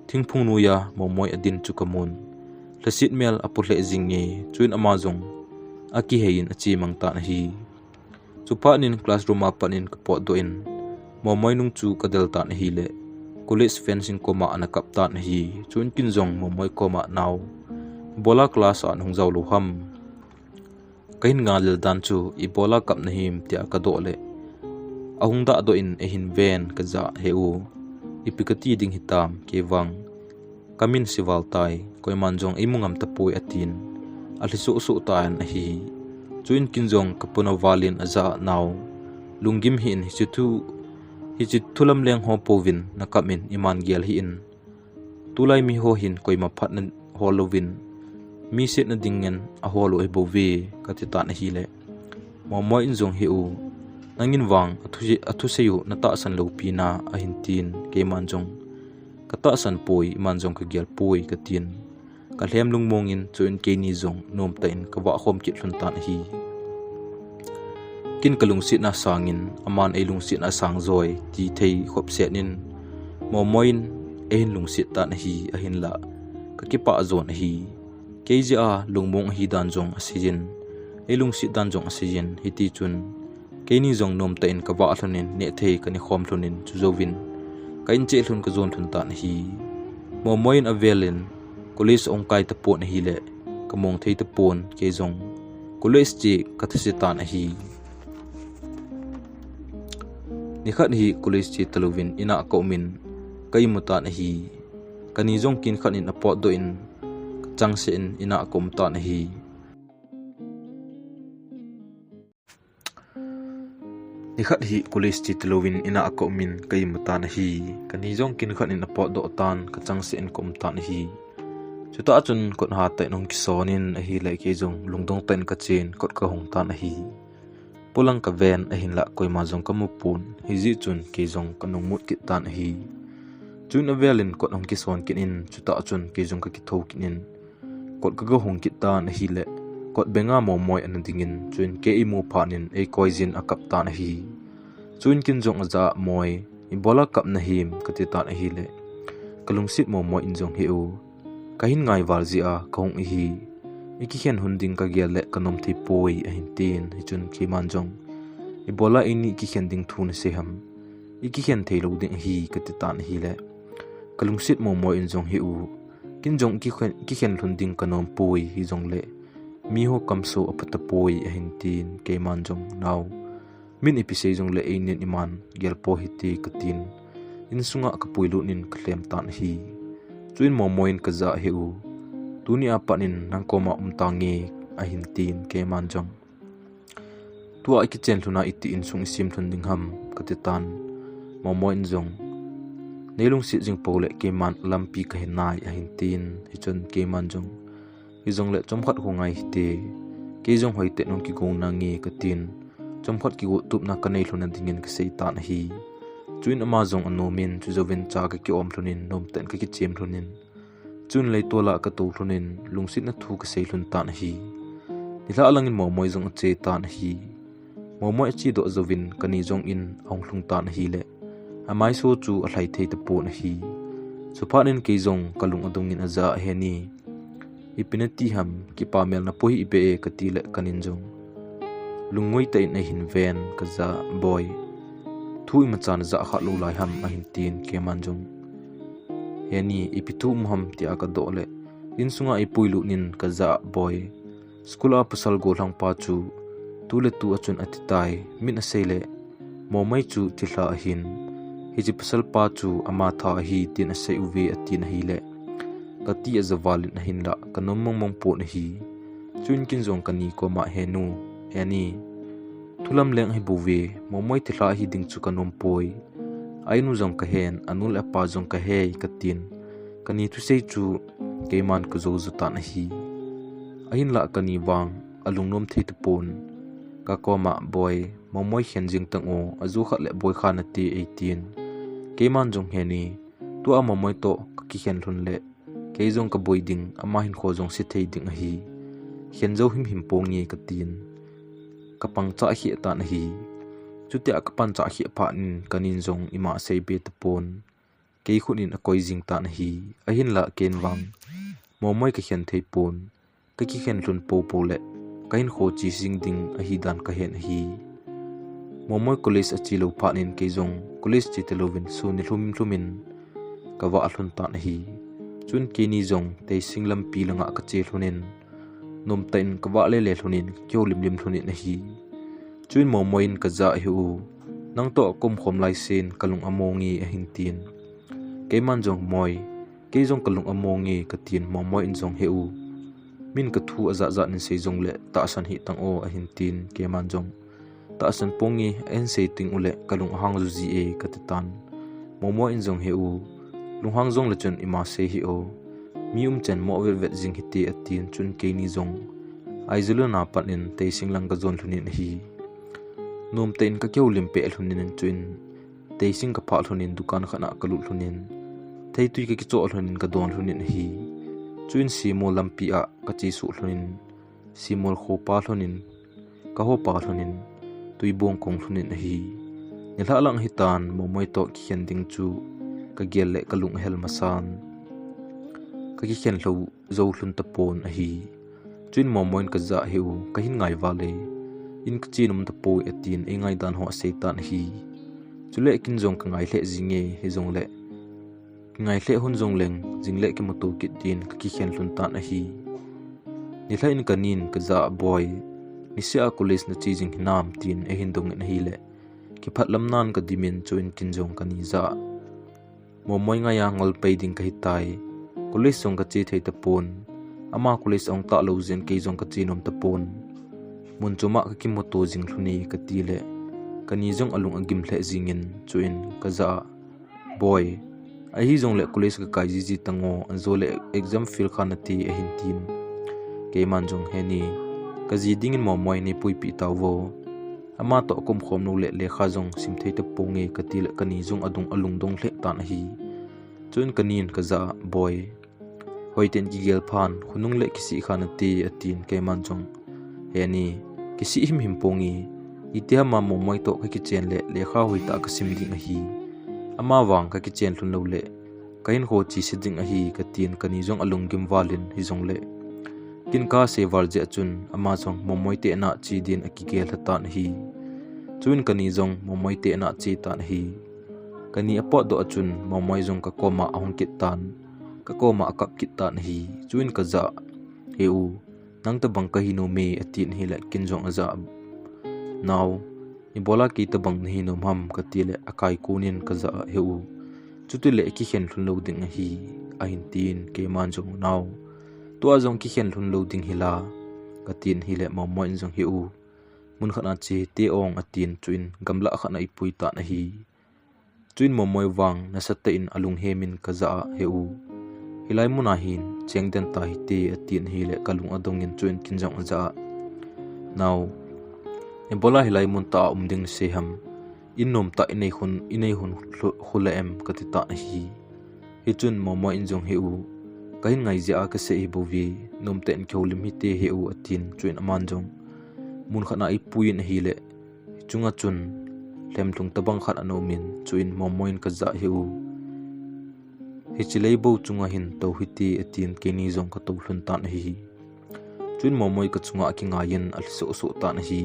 thingphung nu ya momoi adin chu kamun lasit mel aput le jinge chuin amazong aki hein achi mang ta na hi chupa nin classroom a panin ka po do in momoi nung chu ka del ta na hi le college fencing koma ana kapta na hi chun kinjong momoi koma naw bola class an hung jaw lo ham kahin nga lel dan chu I bola kap na him tia ka do le ahung da do in ehin ven ka za heu ipikati ding hitam ke wang kamin siwal tai koi manjong imungam tapoi atin alisu su tan a hi chuin kinjong kapuna walin aza naw lungim hin hichu hichit thulam leng ho povin nakamin iman gel hi in tulai mi ho hin koi ma phat na holovin mi set na dingen a holo e bove katita na hi le momoi injong hi u nangin wang athu seyu na ta san lo pi na a hintin ke manjong kata san poi manjong ka gel poi ka tin ka hlem lungmongin chuin ke ni jong nom ta in ka wa khom ki hlun ta na hi kin kalung sit na sangin aman e lung sit na sang zoi ti thei khop se nin momoin ehin lung sit ta na hi a hin la ka ki pa zon hi keja lungmong hi dan jong asijin e lung sit dan jong asijin hiti chun ke ni jong nom ta in ka wa hlunin ne thei ka ni khom hlunin chu zovin ka in che hlun ka zon thun ta na hi momoin avelin college ong kai ta po na hi le ka mong thei ta pon ke jong college chi ka thasi ta na hi ni khat hi college chi talovin ina ko min kai muta na hi kani jong kin khan in apot do in changse in ina kom ta na hi ni khat hi college chi talovin ina ko min kai muta na hi kani jong kin khan in apot do tan ka changse in kom ta na hi chuta chun kot ha ta nong kisonin a hi lai ke jong lungdong ten ka chen kot ka hong ta na hi pulang ka ven a hin la koi ma jong ka mu pun hi ji chun ke jong ka nong mut ki tan hi chun avelin kot hong ki son kin in chuta chun ke jong ka ki tho kin in kot ka go hong ki tan hi le kot benga momoi an dingin chun ke I mu phanin e koizin a kap tan hi chun kin jong aza moi I bola kap na him ka ti tan hi le kalung sit momoi in jong hi u kahin ngai wal ji a kong hi iki hian hunding ka gel le kanom thi poi a hin tin hi chun khi manjong I bola ini ki hian ding thun se ham iki hian theilo ding hi ka ti tan hi le kalung sit momoi in jong hi u kin jong ki hian hunding kanom poi hi jong le mi ho kamso apata poi a hin tin ke manjong naw min episode jong le einin iman gel po hi ti ka tin in sunga ka puilu nin klem tan hi chuin momoin ka za hi u tunia panin nangkoma umtangi a hin tin ke manjong tua ki chen thuna iti in sung sim thun ding ham katitan momoin jong neilung si jing pole ke man lampi ka hinai a hin tin hi chon ke manjong hi jong le chomkhat ho ngai te ke jong hoite nong ki gong nangi ka tin chomkhat ki go tup na kanei thuna dingin ka seitan hi chuin amazong anomin chu jovin cha ka ki om thunin nom ten ka ki chem thunin chun lei tola ka to thunin lungsit na thu ka sei hlun tan hi nila alangin momoi jong che tan hi momoi chi do jovin kani jong in ong hlung tan hi le amai so chu a hlai thei ta po na hi chupanin ke jong kalung adungin aza heni ipinati ham ki pamel na poi ibe ka ti le kanin jong lungoi ta in hin ven ka za boy thui machan za kha lo lai ham a hin tin ke manjong heni ipitu muham ti aka dole insunga ipuilu nin ka za boy skula pasal go lang pa chu tule tu achun atitai min asele momai chu tila hin hiji pasal pa chu ama tha hi tin asai uve atin hi le kati azavalin hin la kanom mong po na hi chuin kin zong kani ko ma henu ani thulam leng hi buwe momoi thila hi ding chu kanom poi ainu zong ka hen anul apa zong ka he katin kani tu sei chu keman ku zo zu ta na hi ahin la kani wang alungnom thei tu pon ka koma boy momoi khenjing tang o azu khat le boy khana ti 18 keman jong heni tu a momoi to ki khen lun le ke jong ka boy ding ama hin kho jong si thei ding hi khen zo him pong nge ka tin ka pang cha hi ta na hi chuti a ka pan cha hi pha nin kanin jong ima sei be te pon ke khunin a koi jing ta na hi ahin la ken wang momoi ka khen thei pon ka ki khen lun po po le kain kho chi sing ding a hi dan ka hen hi momoi college achi lo pha nin ke jong college chi telovin su ni hlumin ka wa hlun ta na hi chun ke ni jong te singlam pi langa ka che hlunin nom tain ka wa le hlunin kyo lim hlunin na hi chun momoin ka za hi u nang to kom khom lai sen kalung amongi a hin tin ke man jong moi ke jong kalung amongi ka tin momoi in jong he u min ka thu aza za nin sei jong le ta san hi tang o a hin tin ke man jong ta san pongi en sei ting ule kalung hang zu ji e ka te tan momo in jong he u lung hang jong le chun ima se hi o mium chen mo vet jing hi te atin chun ke ni jong ai zulu na panin te singlang ka zon thunin hi nom ten ka keu lim pe thunin chuin te sing ka pha thunin dukan khana kalu thunin thei tui ka ki cho thunin ka don thunin hi chuin simo lampi a ka chi su thunin simol kho pa thunin ka ho pa thunin tui bong kong thunin hi ni la lang hi tan momoi to ki khen ding chu ka gel le kalung hel masan ka ki khen lo zo hlun ta pon a hi chuin momoin ka za hi u ka hin ngai wale in ka chinum ta po etin e ngai dan ho seitan hi chule kin jong ka ngai le jinge hi jong le ngai le hun jong leng jingle ki motu ki tin ka ki khen hlun tan a hi ni la in kanin ka za boy ni sia college na chi jing hinam tin e hin dong na hi le ki phatlam nan ka dimin chuin kin jong ka ni za momoi nga ya ngol pe ding ka hitai college song ka chi thei ta pon ama college ong ta lo zen ke jong ka chi nom ta pon mun chuma ka ki moto jing hluni ka ti le kani jong alung agim hle jingin chuin ka za boy a hi jong le college ka kai ji tango anzo le exam fil khana ti a hin tin ke man jong heni ka ji ding in momoi ni pui pi tawo ama to kom khom no le kha jong sim thei te ponge ka ti le kani jong adung alung dong hle tan hi chun kanin ka za boy hoiten ki gel phan khunung le kisi khana ti atin ke man jong heni kisi him pongi itia ma momoi to ka ki chen le kha hoi ta ka sim ding hi ama wang ka ki chen hlun lo le kain ho chi siding a hi ka tin kani jong alung gim walin hi jong le kin ka se wal je chun ama jong momoi te na chi din a ki gel hatan hi chun kani jong momoi te na chi tan hi kani apo do chun momoi jong ka koma ahong kit tan ka koma akap kit tan hi chun ka za heu nang ta bang ka hinu me atin hi le kin jong aza now ibola ki ta bang hi no ham ka ti le akai kunin ka za heu chuti le ki khen hlun lo ding hi a hin tin ke man jong now to azong ki khen hlun lo ding hila ka tin hi le momoi jong hi u mun khana che te ong atin chuin gamla khana ipui ta na hi chuin momoi wang na satte in alung hemin ka za heu hilai muna hin chengden ta hi te atin hi le kalung adong in chuin kin jong za now ebola hilai mun ta umding se ham innom ta inei hun khula em ka ti ta hi hi chun momoi in jong heu kahin ngai ja ka se bovi nom ten kholim hi te heu atin chuin aman jong mun khana I puin hi le chunga chun lem tlung tabang khat anomin chuin momoin ka za heu hi chilei bo chunga hin to hiti atin keni jong ka to hlun tan hi chuin momoi ka chunga ki ngayen al so tan hi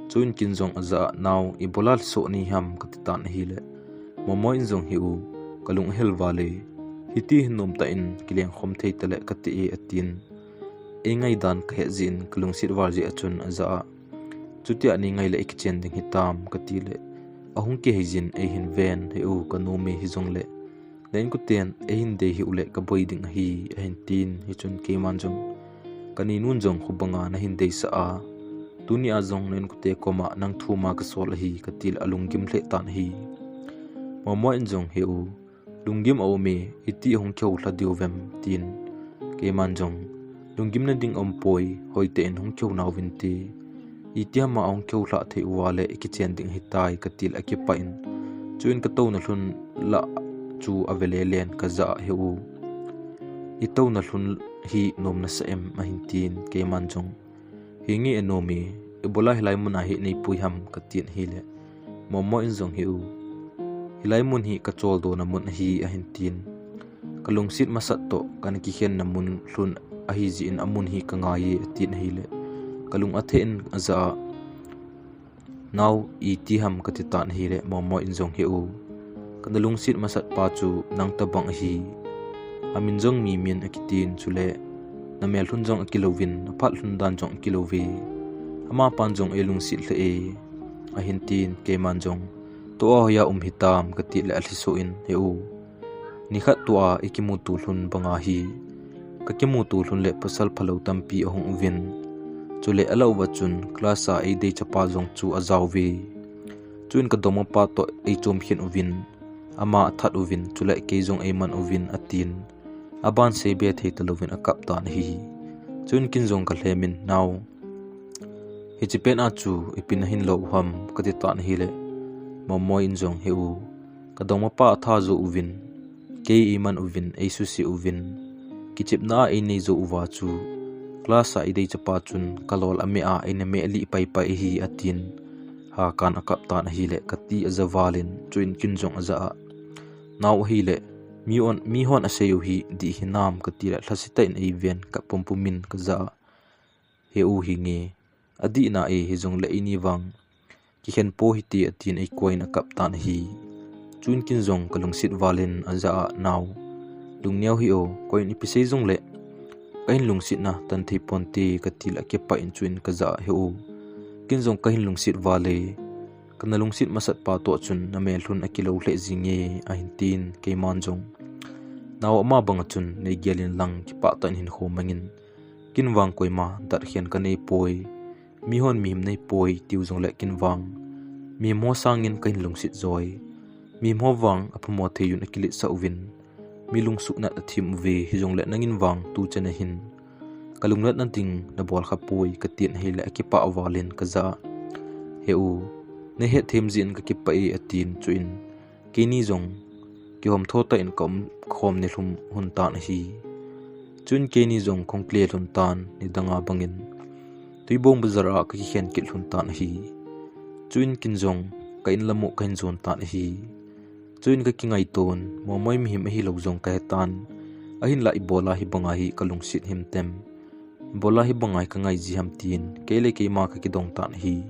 chuin kin jong aza now ibola so ni ham ka tan hi le momoi jong hi u kalung hel wale hiti nom ta in kileng khom thei tale ka ti atin engai dan khe jin kalung sit war ji achun aza chutia ni ngai le kichen ding hitam ka ti le ahung ke hejin e hin ven he u ka no me hi jong le len ku ten hin de hi ule ka boi ding hi hin tin hi chun ke man jong kani nun jong khubanga na hin de sa a dunia jong len ku te koma nang thuma ka sol hi ka til alungim hle tan hi momo in jong he u lungim aw me iti hong kheu hla diovem tin ke man jong lungim na ding poi hoite en hong kheu naw vin ti itia ma ong kheu hla the wale ki chen ding hitai ka til akipa in chuin ka to na hlun la chu avele len ka za he u I to na hlun hi nom na sa em a hin tin ke man jong hingi enomi ebola hilai mun a hi nei pui ham ka tin hi le momo in jong hi u hilai mun hi ka chol do na mun hi a hin tin kalung sit masat to kan ki hen na mun hlun a hi ji in amun hi ka nga ye tin hi le kalung a then aza now I ti ham ka ti tan hi le momo in jong hi u kanalung sit masat pa chu nang tabang hi amin jong mi min akitin chule na mel hun jong akilovin phat hun dan jong kilovi ama pan jong elung sit hle e a hin tin ke man jong to ya hitam ka ti le ali so in he u ni khat to a ikimu tu hlun banga hi ka kimu tu hlun le pasal phalo tampi ahong uvin chule alo wachun klasa e de chapa jong chu azawi chuin ka domo pa to e chom hin uvin ama that uvin chule ke jong e man uvin atin aban se be the talovin akap tan hi chun kin jong ka hlemin now hi chipen a chu ipin hin lo ham ka ti tan hi le momo in jong he u ka domo pa tha zo uvin ke e man uvin e su si uvin ki chip na e nei zo uwa chu klasa i dei chapa chun kalol ame a ine me li pai pai hi atin ha kan akap tan hi le kati azawalin chuin kin jong aza now hi le mi hon aseyu hi di hinam katira thlasita in event ka pompumin ka za he u hi nge adi na e hi jong le ini wang ki hen po hi ti atin e koina kap tan hi chun kin jong kalung sit walin aza now lungniaw hi o koin ipisei jong le kain lung sit na tan thi ponti katila ke pa in chuin ka za he u kin jong kain lung sit wale kana lung sit masat pa to chun na me hlun akilo hle jinge a hin tin ke man jong naw ma bang chun nei gelin lang ki pa tan hin kho mangin kin wang koima dar hian ka nei poi mi hon mim nei poi tiu jong le kin wang mi mo sangin kain lung sit zoi mi mo wang apamo theyun akili sa uvin mi lung sukna athim ve hi jong le nangin wang tu chana hin kalung nat nanting na bol kha poi ka tin he le ki pa awalin ka za he u ne he them jin ka ki pa e atin chuin kini jong ki hom thota in kom khom ne hlum hun tan hi chun kini jong khongkle hlun tan ni danga bangin tuibong bazara ka ki hen kil hun tan hi chuin kin jong kain lamu kain zon tan hi chuin ka kingai ton momoi mi him hi lo jong ka tan ahin la ibola hi banga hi kalung sit him tem bola hi bangai ka ngai ji ham tin kele ke ma ka ki dong tan hi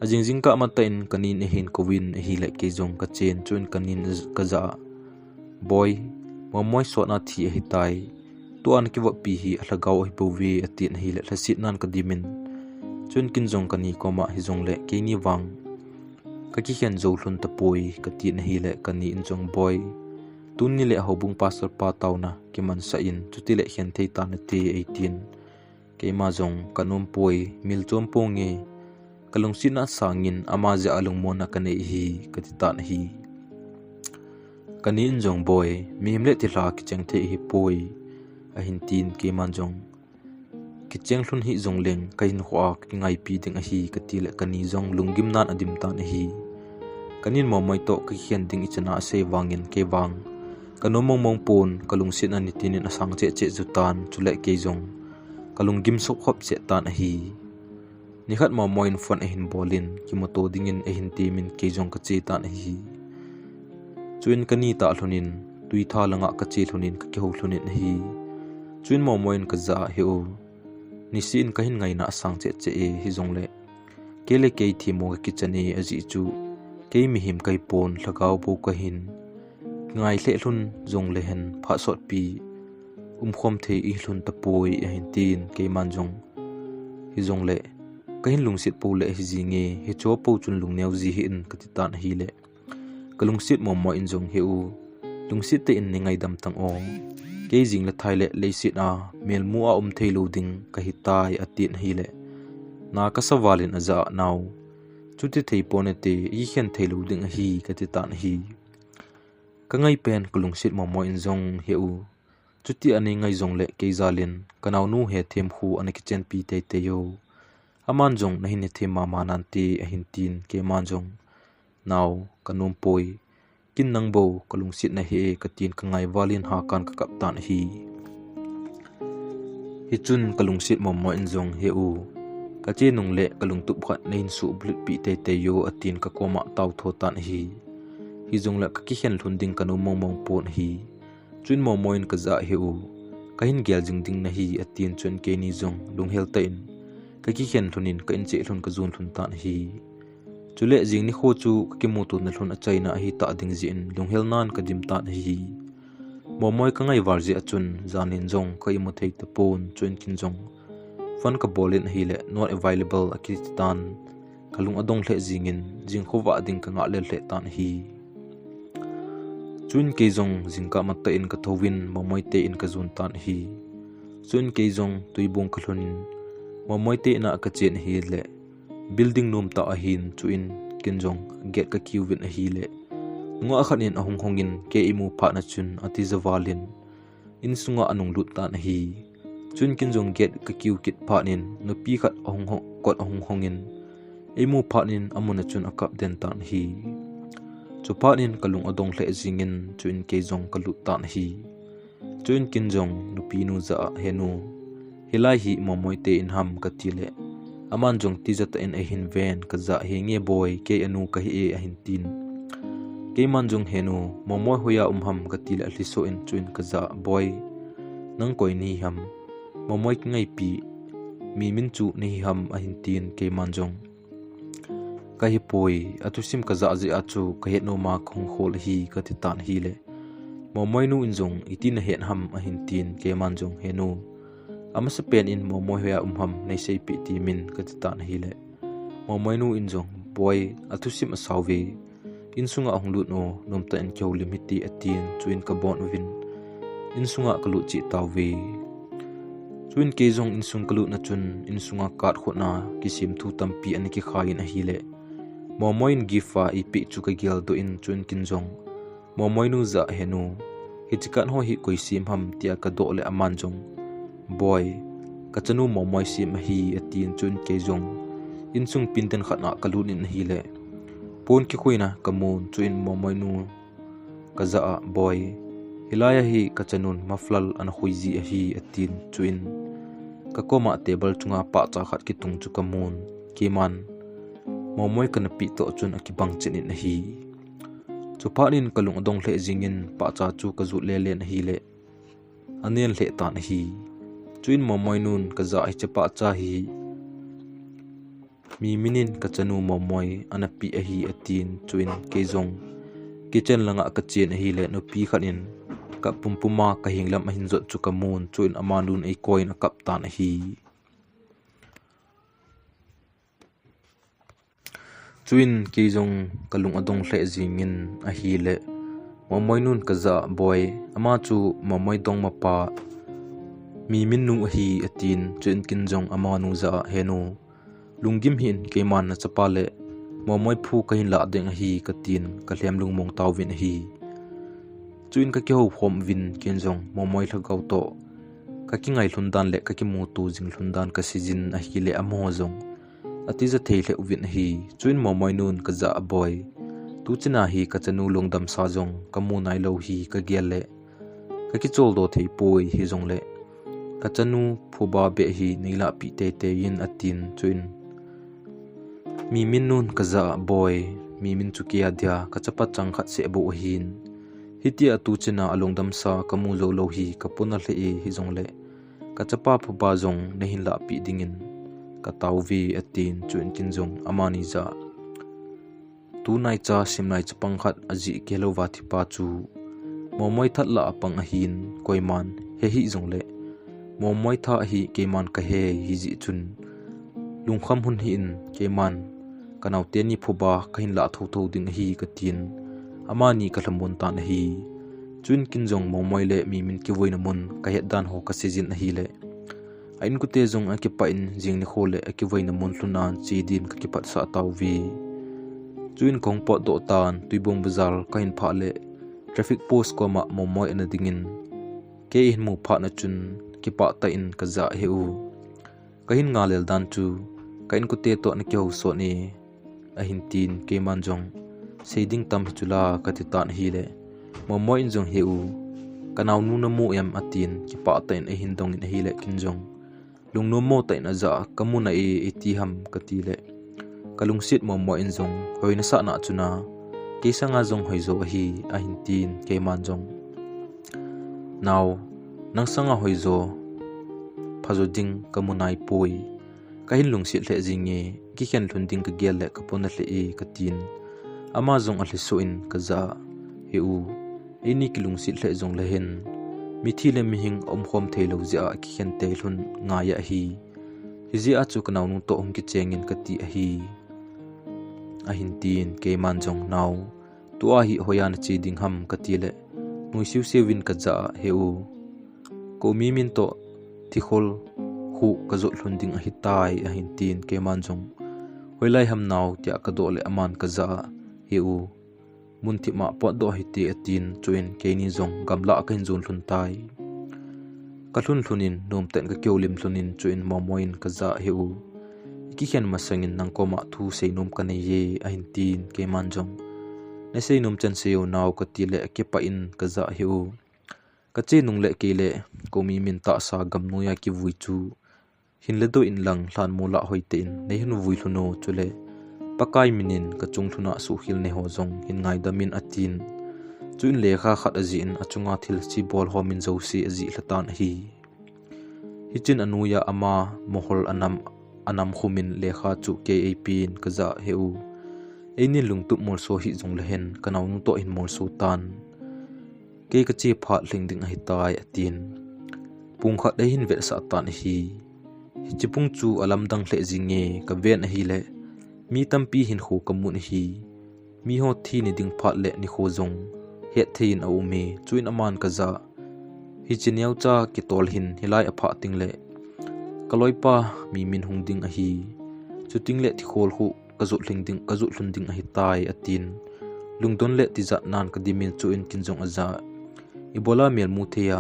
ajingjing ka mata in kanin hin kowin hi le ke jong ka chen chun kanin ka za boy momoi so na thi hi tai to an ki wa pi hi alagaw hi bowe atin hi lehlasit nan ka dimin chun kin jong kani koma hi jong le ke ni wang ka ki hian zo hlun ta poi ka tin hi le kani in jong boy tun ni le hobung pastor pa tauna ki man sa in chuti le hian thei ta na te 18 ke ma jong kanom poi mil chom ponge kalung sina sangin ama ja alung mona kane hi katitan hi kani in jong boy mi himle ti la ki cheng the hi poi a hin tin ke man jong ki cheng hlun hi jong leng kain khwa ki ngai pi ding a hi katile kani jong lungim nan adim tan hi kanin momoi to ki hian ding ichana se wangin ke wang kanomong mong pon kalung sin ani tinin asang che che zutan chule ke jong kalung gim sok khop che tan hi nikhat momoin fon a hin bolin ki moto dingin a hin timin ke jong ka che tan hi chuin kani ta hlunin tui tha langa ka che hlunin ka ke ho hlunin hi chuin momoin ka za he o nisin ka hin ngai na asang che che e hi jong le kele ke thi mo ka kichani aji chu ke mi him kai pon lagaw bo ka hin ngai hle hlun jong le hen pha sot pi khom the I hlun ta poi a hin tin ke man jong hi jong le ka hin lung sit po le hi jinge he cho po chun lung neu ji hin ka ti tan hi le kalung sit mo mo in jong he u lungsit te in ningaidam tang o ke jing la thaile leisit a melmu a theilu ding kahitai atin hile na ka sawalin aza naw chuti thei ponete I hian theilu ding hi kati tan hi kangai pen kulungsit mo in zong heu chuti ani ngai zong le keizalin kanaw nu he them khu ani kichen pi te te yo aman jong na hin them ma manan ti a hin tin ke man jong naw kanum poi kin nang bo kalungsit na he katin kangai walin ha kan ka kaptan hi chun kalungsit mo in zong heu ka che nung le kalung tup khat nein su blut pi te te yo atin ka koma taw tho tan hi zong la ka ki hen hlunding kanu mong pon hi chun moin ka za heu kahin gel jing ding na hi atin chun ke ni zong lunghel ta in ka ki hen hlunin ka in che hlun ka zun hlun tan hi chule jing ni kho chu ki mu tu na hlun a chaina hi ta ding ji in lunghel nan ka dim tan hi moi ka ngai warji achun zanin jong ka imu thei te pon chun kin jong fan ka bolin hi le not available akitan kalung adong hle jingin jing khowa ding ka nga le hle tan hi chun ke jong jingka matta in ka thowin moi te in ka zun tan hi chun ke jong tuibong ka hlunin moi te na ka chen hi le building num ta a hin chuin kin jong get ka kiwin a hi le nga khanin ahung hongin ke imu pha na chun ati zawalin in sunga anung lut tan hi chun kin jong get ka kiw kit pha nin no pi khat ahung kot ahung hongin imu pha nin amuna chun akap den tan hi chupa nin kalung adong hle jingin chuin ke jong kalut tan hi chuin kin jong nupi nu za henu hilai hi moi te in ham ka tile aman jong ti zata in a hin ven ka za he nge boy ke anu ka hi a hin tin ke man jong henu moi hoya ham ka tile hliso in chuin ka za boy nang koi ni ham moi ngai pi mi min chu ni ham a hin tin ke man jong ka hi poi atusim ka za ji achu ka het no ma khong khol hi ka ti tan hi le moi nu in jong itin het ham a hin tin ke man jong henu amasa pen in moi hoya ham nei sei pi ti min ka ti tan hi le moi nu in jong boy atusim asawi in sunga honglut no nomta en kyo limiti atin chuin ka bon win in sunga kalu chi tawi chuin ke jong in sung kalu na chun in sunga kat khona kisim thu tampi ani ki khain a hi le moin gifa ipi chu ka gel do in chun kin jong moi nu za henu hichikan ho hi koi sim ham tia ka do le aman jong boy ka chanu moi sim hi atin chun ke jong in sung pinten khatna kalun in hi le pon ki khoina kamun chuin moi nu ka za boy hilaya hi ka chanun maflal an khuizi hi atin chuin ka koma table chunga pa cha khat ki tung chu kamun kiman moi kan pi to chun akibang chenin hi chupanin kalung dong hle jingin pa cha chu ka zu le len hi le anel hle tan hi chuin moi nun ka za hi chapa cha hi mi minin ka chanu moi anapi a hi atin chuin ke jong kitchen langa ka chen hi le no pi khanin ka pumpuma ka hinglam a hin zot chu kamun chuin amanun ei coin a kap tan hi chuin ke jong kalung adong hle jingin a hi le moi nun ka za boy ama chu moi dong ma pa mi min nu hi atin chuin kin jong ama nu za henu lungim hin ke man na chapa le moi phu ka hin la deng hi ka tin ka hlem lung mong taw win hi chuin ka ki ho khom win kin jong moi thagau to ka ki ngai hlundan le ka ki mu tu jing hlundan ka sizin a hi le amo jong ati za theile win hi chuin moi nun ka za boy tu china hi ka chanu longdam sa jong ka mu nai lo hi ka gel le ka ki chol do thei poi hi jong le ka chanu phuba be hi neila pi te te yin atin chuin mi min nun ka za boy mi min chu kia dia ka chapa chang khat se bo hin hitia tu china alongdam sa ka mu zo lo hi ka puna hle hi jong le ka chapa phuba jong nehin la pi dingin ka tawvi atin chuin kin jong amani za tu nai cha sim nai chapang khat aji kelowa thi pa chu moi that la apang a hin koiman he hi jong le moi tha hi keman ka he hi ji chun lungkham hun hi in keman kanau teni phuba kahin la tho tho ding hi ka tin amani ka hlambon tan hi chuin kinjong momoi le mi min ki voina mun ka het dan ho ka sijin a hi le ain ku te jong a ki pa in jing ni khole a ki voina mun tlunan chi din ka ki pat sa taw vi chuin kong po do tan tuibong bazar ka hin pha le traffic post ko ma momoi ana dingin ke hin mu pha na chun ki pa ta in ka za he u ka hin nga lel dan chu ka in ku te to na ki ho so ni a hin tin ke man jong seiding tam chula ka ti tan hi le momoi in jong he u kanaw nu na mu yam atin ki pa ta in a hin dong in hi le kin jong lung no mo ta in a za kamuna e ti ham ka ti le kalung sit momoi in jong hoi na sa na chuna ke sanga jong hoi zo hi a hin tin ke man jong now nang sanga hoi zo phazo ding kamunai poi ka hin lung sit le jinge ki khen thun ding ka gel le ka pon le e ka tin ama jong a hliso in ka za he u eni kilung sit le jong le hen mi thi le mi hing om khom thelo ja ki khen te hlun nga ya hi hi a chu kanaw nu to hum ki chengin ka ti a hi a hin tin ke man jong naw tu a hi hoyan chi ding ham ka ti le nui siu sewin ka za he u ko mi min to thi khol hu ka zo hlun ding a hi tai a hin tin ke man jong hoilai ham naw tia ka do le aman ka za he u mun thi ma po do hi ti atin chuin ke ni jong gamla ka hin zun hlun tai ka hlun hlunin nom ten ka kyolim hlunin chuin momoin ka za he u ki khen masangin nang koma thu seinom ka nei ye a hin tin ke man jong na seinom chan seo naw ka ti le ke pa in ka za he u ka che nung le ke le ko mi min ta sa gam nu ya ki vui chu hin le do in lang hlan mu la hoi te in nei hin vui hluno chule pakai minin ka chung thuna su hil ne ho jong hin ngai damin atin chuin le kha khat aji in achunga thil chi bol homin zo si aji hlatan hi hichin anuya ama mohol anam khumin le kha chu ke apin ka za he u eini lungtup mor so hi jong le hen kanaw nu to in mor so tan ke ka chi pha hling ding a hi tai atin pung kha de hin ve sa tan hi chipung chu alam dang hle jinge ka ven hi le mi tampi hin kho kamun hi mi ho thi ni ding phat le ni kho jong he thein au me chuin aman ka za hi chinyau cha ki tol hin hilai apha ting le kaloipa mi min hung ding a hi chuting le thi khol hu ka zu hling ding ka zu hlun ding a hi tai atin lungdon le ti za nan ka dimin chuin kin jong aza ibola mel mu thea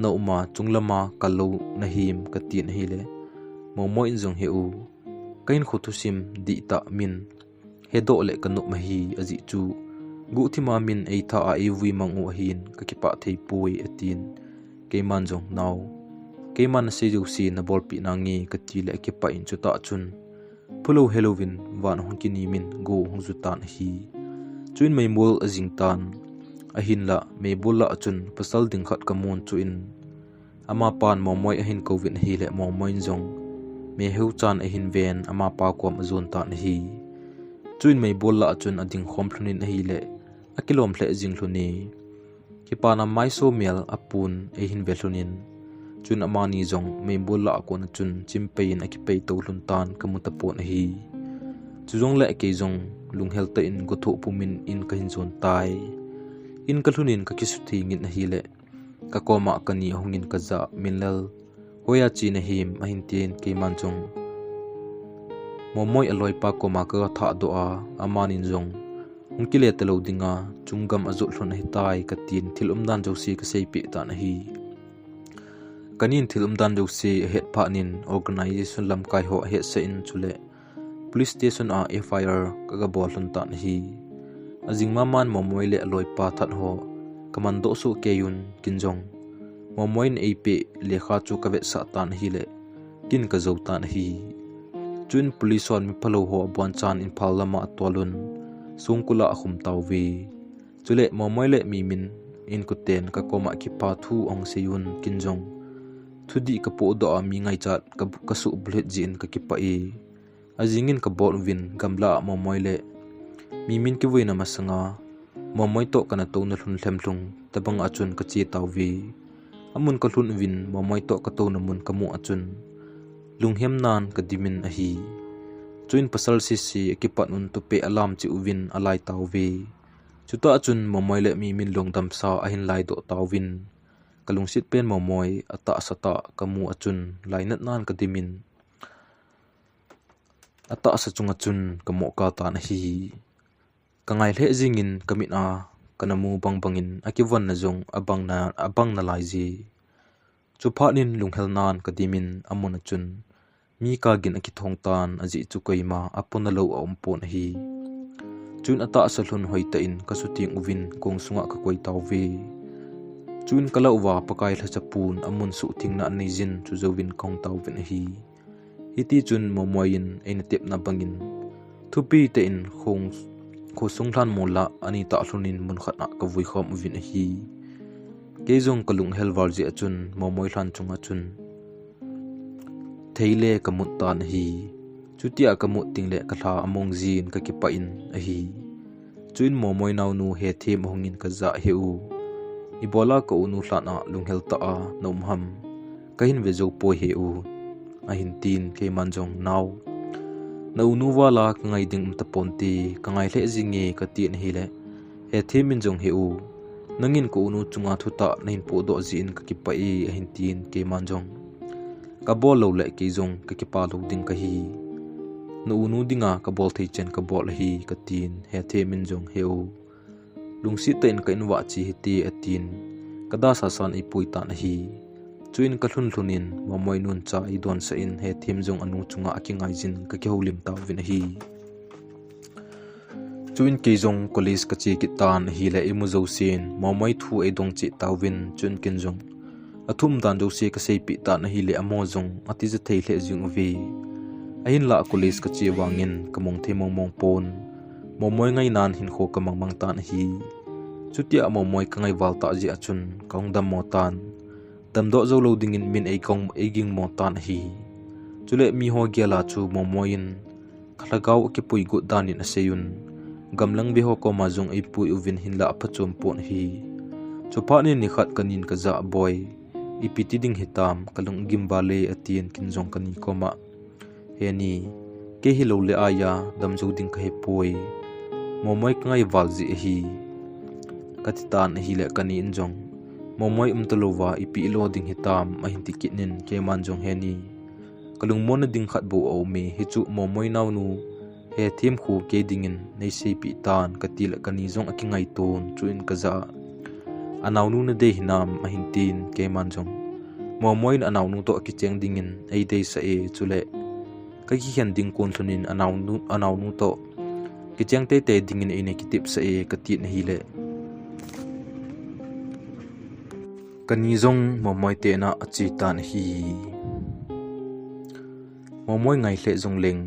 no ma chunglama kallo na him ka tin hi le momo in jong he u kain khotusim di ta min he do le kanu ma hi aji chu gu thima min ei tha a e wi mangu hin ka ki pa thei pui atin ke man jong naw ke man se ju si na bol pi na ngi ka ti le ki pa in chu ta chun pulo halloween wan hong ki ni min go hong zu tan hi chuin mai mol ajing tan a hin la me bola chun pasal ding khat ka mon chu in ama pan momoi a hin covid hi le momoi jong me heu chan a hin ven ama pa kom zon tan hi chuin mai bolla chun ading khom thlunin hi le akilom hle jing thluni ki pana mai so mel apun a hin ve thlunin chun amani jong mai bolla kon chun chimpein akipei to hlun tan kamuta pon hi chujong le ke jong lunghel ta in gotho pumin in ka hin zon tai in ka thlunin ka kisu thi ngin hi le ka koma kani hongin ka za minlal hoya chi na him a hin tin ke man chung momoi aloi pa koma ka tha do a amanin jong unkile telo dinga chungam azul hlon hi tai ka tin thilum dan josi ka sei pi ta na hi kanin thilum dan josi het pha nin organization lam kai ho he se in chule police station a fire ka ga bol hlon ta na hi azing maman momoi le aloi pa that ho kamando su ke yun kinjong momoin ap lekha chu ka ve sa tan hi le kin ka zo tan hi chun police on mi phalo ho bon chan in phalama atolun sungkula khum tawwi chule momoi le mi min in kuten ka koma ki pa thu ong seyun kinjong thudi ka po do mi ngai chat ka su blet jin ka ki pa e ajingin ka bol win gamla momoi le mi min ki wina masanga momoi to kana to na hlun hlemlung tabang achun ka chi tawwi amun ka hlun win momoi to ka to na mun ka mu achun lunghem nan ka dimin a hi chuin pasal si ekipat un to pe alam chi uwin alai tawwi chuta chun momoi le mi min long dam sa ahin lai do tawin kalung sit pen momoi ata sata kamu achun lainat nan kadimin ata sa chunga chun kamo ka ta na hi kangai le jingin kamina kanamu bangbangin akiwan na jong abang na lai ji chuphanin lunghel nan kadimin amuna chun mi ka gin akithong tan aji chukaima apuna lo ompon hi chun ata salhun hoita in kasuting uvin kong sunga ka koi tawve chun kalauwa pakai la chapun amun su thingna neijin chu zowin kong tawven hi hiti chun momoin ein tep na bangin thupi te in kho sungthan mola ani ta hlunin mun khatna ka vui khom uvin hi keizong kalung helwar ji achun momoi hlan chunga chun theile kamut tan hi chutia kamut tingle katha among jin ka kipa in a hi chuin momoi naunu he them hongin ka za heu ibola ko unu hlana lunghel ta a nomham kahin vejo po heu ahin tin ke manjong naw naunu wala kangai ding taponti kangai le jinge ka tin hi le he themin jong heu nangin ko unu chunga thuta nain po do jin ka kipa e ahin tin ke manjong ka bol lo le ke jong ka kipa lo ding ka hi no unu dinga ka bol thei chen ka bol hi ka tin he themin jong heu lungsi ten ka inwa chi hiti atin kada sa san ipui ta na hi chuin ka hlunin momoi nun cha I don sa in he thim jong anu chunga akingai jin ka ki holim ta vin hi chuin ke jong college ka chi ki tan hi le imu zo sin momoi thu e dong chi tawin chun kin jong athum dan jo se ka sei pi ta na hi le amo jong ati je thei le jing vi ahin la college ka chi wangin kamong themong mong pon momoi ngai nan hin kho kamang mang tan hi chutia momoi kangai wal ta ji achun kaung dam mo tan damdo zo lo dingin min ei kong eging mo tan hi chule mi ho gela chu momoin khalagaw ki pui gu danin aseyun gamlang bi ho ko ma jong ei pui uvin hin la phachom pon hi chupa ni ni khat kanin ka za boy ipiti ding hitam kalung gimbale atien kin jong kani koma heni ke hi lo le aya dam zo ding ka he poi momoi kangai wal ji hi katitan hi le kani injong momoi umtalowa ipi lo ding hitam mahinti kinin ke manjong heni kalung mon ding khat bo o me hi chu momoi nawnu he thim khu ke dingin nei se pi tan katil kani jong akingai ton chuin kaza anawnu na de hinam mahintin ke manjong momoi anawnu to akicheng dingin ei de sa e chule ka ki hian ding kon thunin anawnu to kicheng te dingin ine kitip sa e katit na hile kanizong momoi te na achi tan hi momoi ngai hle jong leng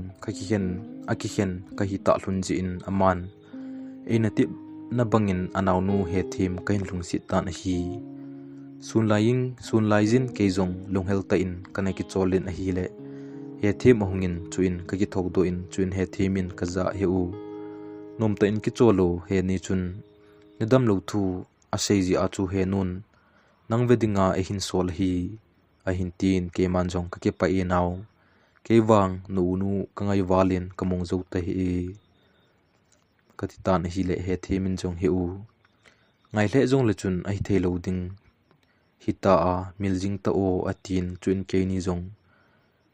akikhen ka hi ta hlun ji in aman ina tip na bangin anawnu he thim kain lungsi tan hi sunlaijin ke jong lunghel ta in kanai ki cholin a hi le he thim ahungin chuin ka ki thok do in chuin he thimin ka za heu nom ta in ki cholo he ni chun nidam lo thu asei ji a chu he nun nang vedinga e hin sol hi a hin tin ke manjong ka ke pa e naw ke wang nu kangai walin kamong zo ta hi katitan hi le he themin jong hi u ngai le jong le chun ai the lo ding hita a miljing ta o atin chuin ke ni jong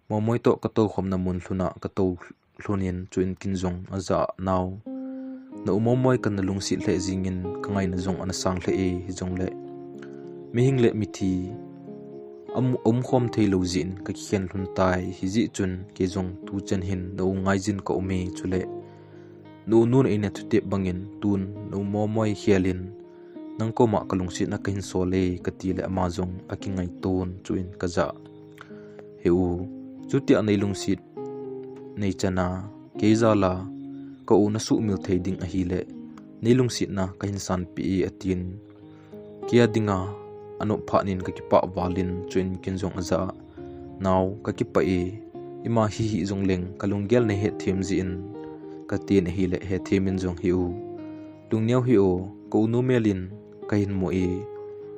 momoi to ka to khom na mun hluna ka to hlunin chuin kin jong aza naw na momoi kan lungsi le jingin kangai na jong ana sang le e hi jong le mihing le mithi khom theilo jin ka khen hlun tai hi ji chun ke jong tu chen hin no ngai jin ko me chule nu nun ina thute bangin tun no momoi hialin nang ko ma kalungsi na kahin sole katile amazong akingai ton chuin kaza heu chutia nei lungsi nei chana keizala ko una su mil theding a hile nei lungsi na kahin san pi atin kia dinga anu phanin ka kipa walin chuin kinjong aza naw ka kipa e ima hi jong leng kalunggel ne he them ji in ka tin hi le he themin jong hiu lungnyau hi o ko nu melin kahin mo e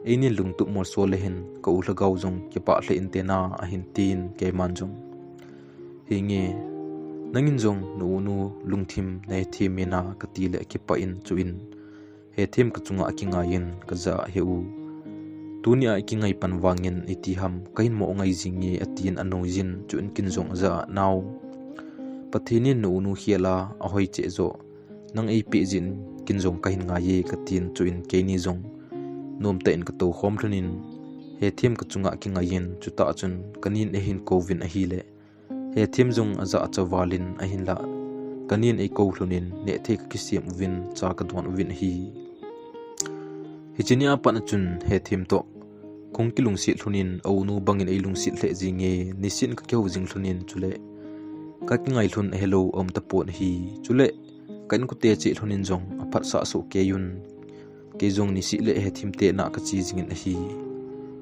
eini lungtu mor so le hin ko ulagaw jong kipa le intena a hin tin ke manjong hinge nangin jong nu lungthim nei thimina ka ti le kipa in chuin he them ka chunga kingayin kaza heu tunia kingai panwangin itiham kahin mo ngai jinge atin anojin chun kinjong za naw pathinin nu nu hiala ahoi che zo nang ei pi jin kinjong kahin nga ye katin chuin keini jong nom ta in ka to khom thunin he them ka chunga kingayin chuta chun kanin e hin kovin a hile he them jong aza chawalin a hin la kanin ei ko thunin ne the ka kisiam win cha ka don win hi hichinia pan chun he them to kong kilung si thunin au nu bangin ei lung si hle jinge nisin ka keu jing thunin chule ka kingai thun hello om ta pon hi chule kan ku te chi thunin jong aphat sa so ke yun ke jong ni si le he thim te na ka chi jingin hi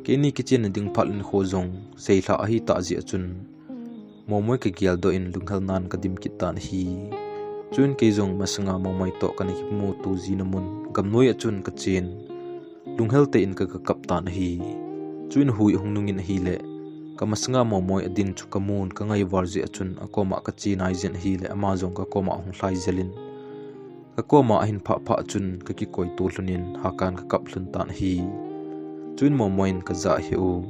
ke ni kitchen ding phalin kho jong sei thla hi ta ji achun momoi ke gial do in lunghal nan ka dim kitan hi chun ke jong masanga momoi to kan hi mu tu ji namun gamnoi achun ka chen lunghal te in ka kaptan hi chuin hui hungnungin hi le kamasanga momoi adin chu kamun ka ngai warji achun akoma ka chi nai jen hi le ama jong ka koma hung hlai zelin ka koma hin pha pha chun ka ki koi tu hlunin hakan ka kap hlun tan hi chuin momoin ka za hi u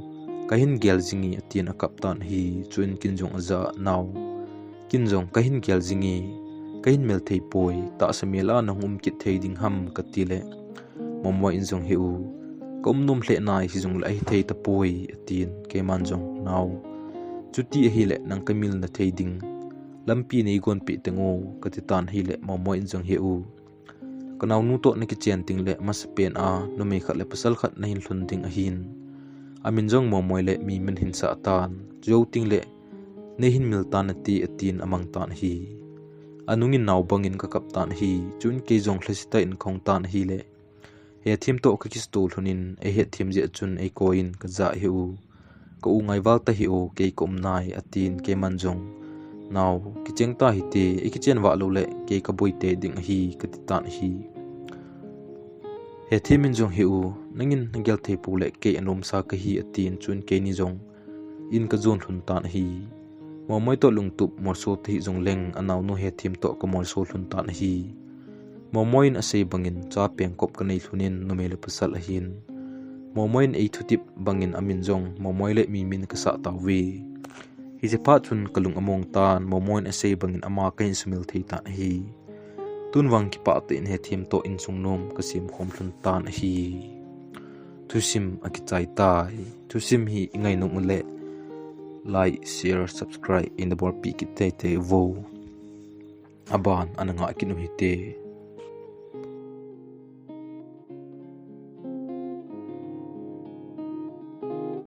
kahin gel jingi atin a kaptan hi chuin kinjong aza naw kinjong kahin gel jingi kahin mel thei poi ta samela na hum ki thei ding ham ka tile momoi injong hi u komnum hle nai hi jong lai thei ta poi atin ke manjong naw chuti hi le nang kamil na thei ding lampi nei gon pi tengo katitan hi le momoi injong hi u kanaw nu to na ki chen ting le mas pen a no me khat le pasal khat na hin hlun ding a hin amin jong momoi le mi men hin sa tan jo ting le ne hin mil tan ati atin amang tan hi anungin naw bangin ka kap tan hi chun ke jong hlasita in khong tan hi le he thim to ka kistol hunin e he thim je chun e coin ka za hi u ko u ngai wal ta hi u ke kom nai atin ke manjong naw ki chengta hi te e ki chen wa lo le ke ka boi te ding hi ka ti tan hi he thimin jong hi u nangin ngel thei pu le ke anom sa ka hi atin chun ke ni jong in ka zon hlun tan hi momoi to lungtup morso thi jong leng anaw no he thim to ko morso hlun tan hi momoin asei bangin cha peng kop ka nei thunin nomele pasal hin momoin ei thutip bangin amin jong momoi le mi min ka sa tawi hi je pa chun kalung among tan momoin asei bangin ama kain sumil thei tan hi tunwang ki pa te in he thim to in sungnom kasim khom thun tan hi thusim akichai tai thusim hi ingai no mule like share subscribe in the bor pi ki te vo aban ananga kinu hi te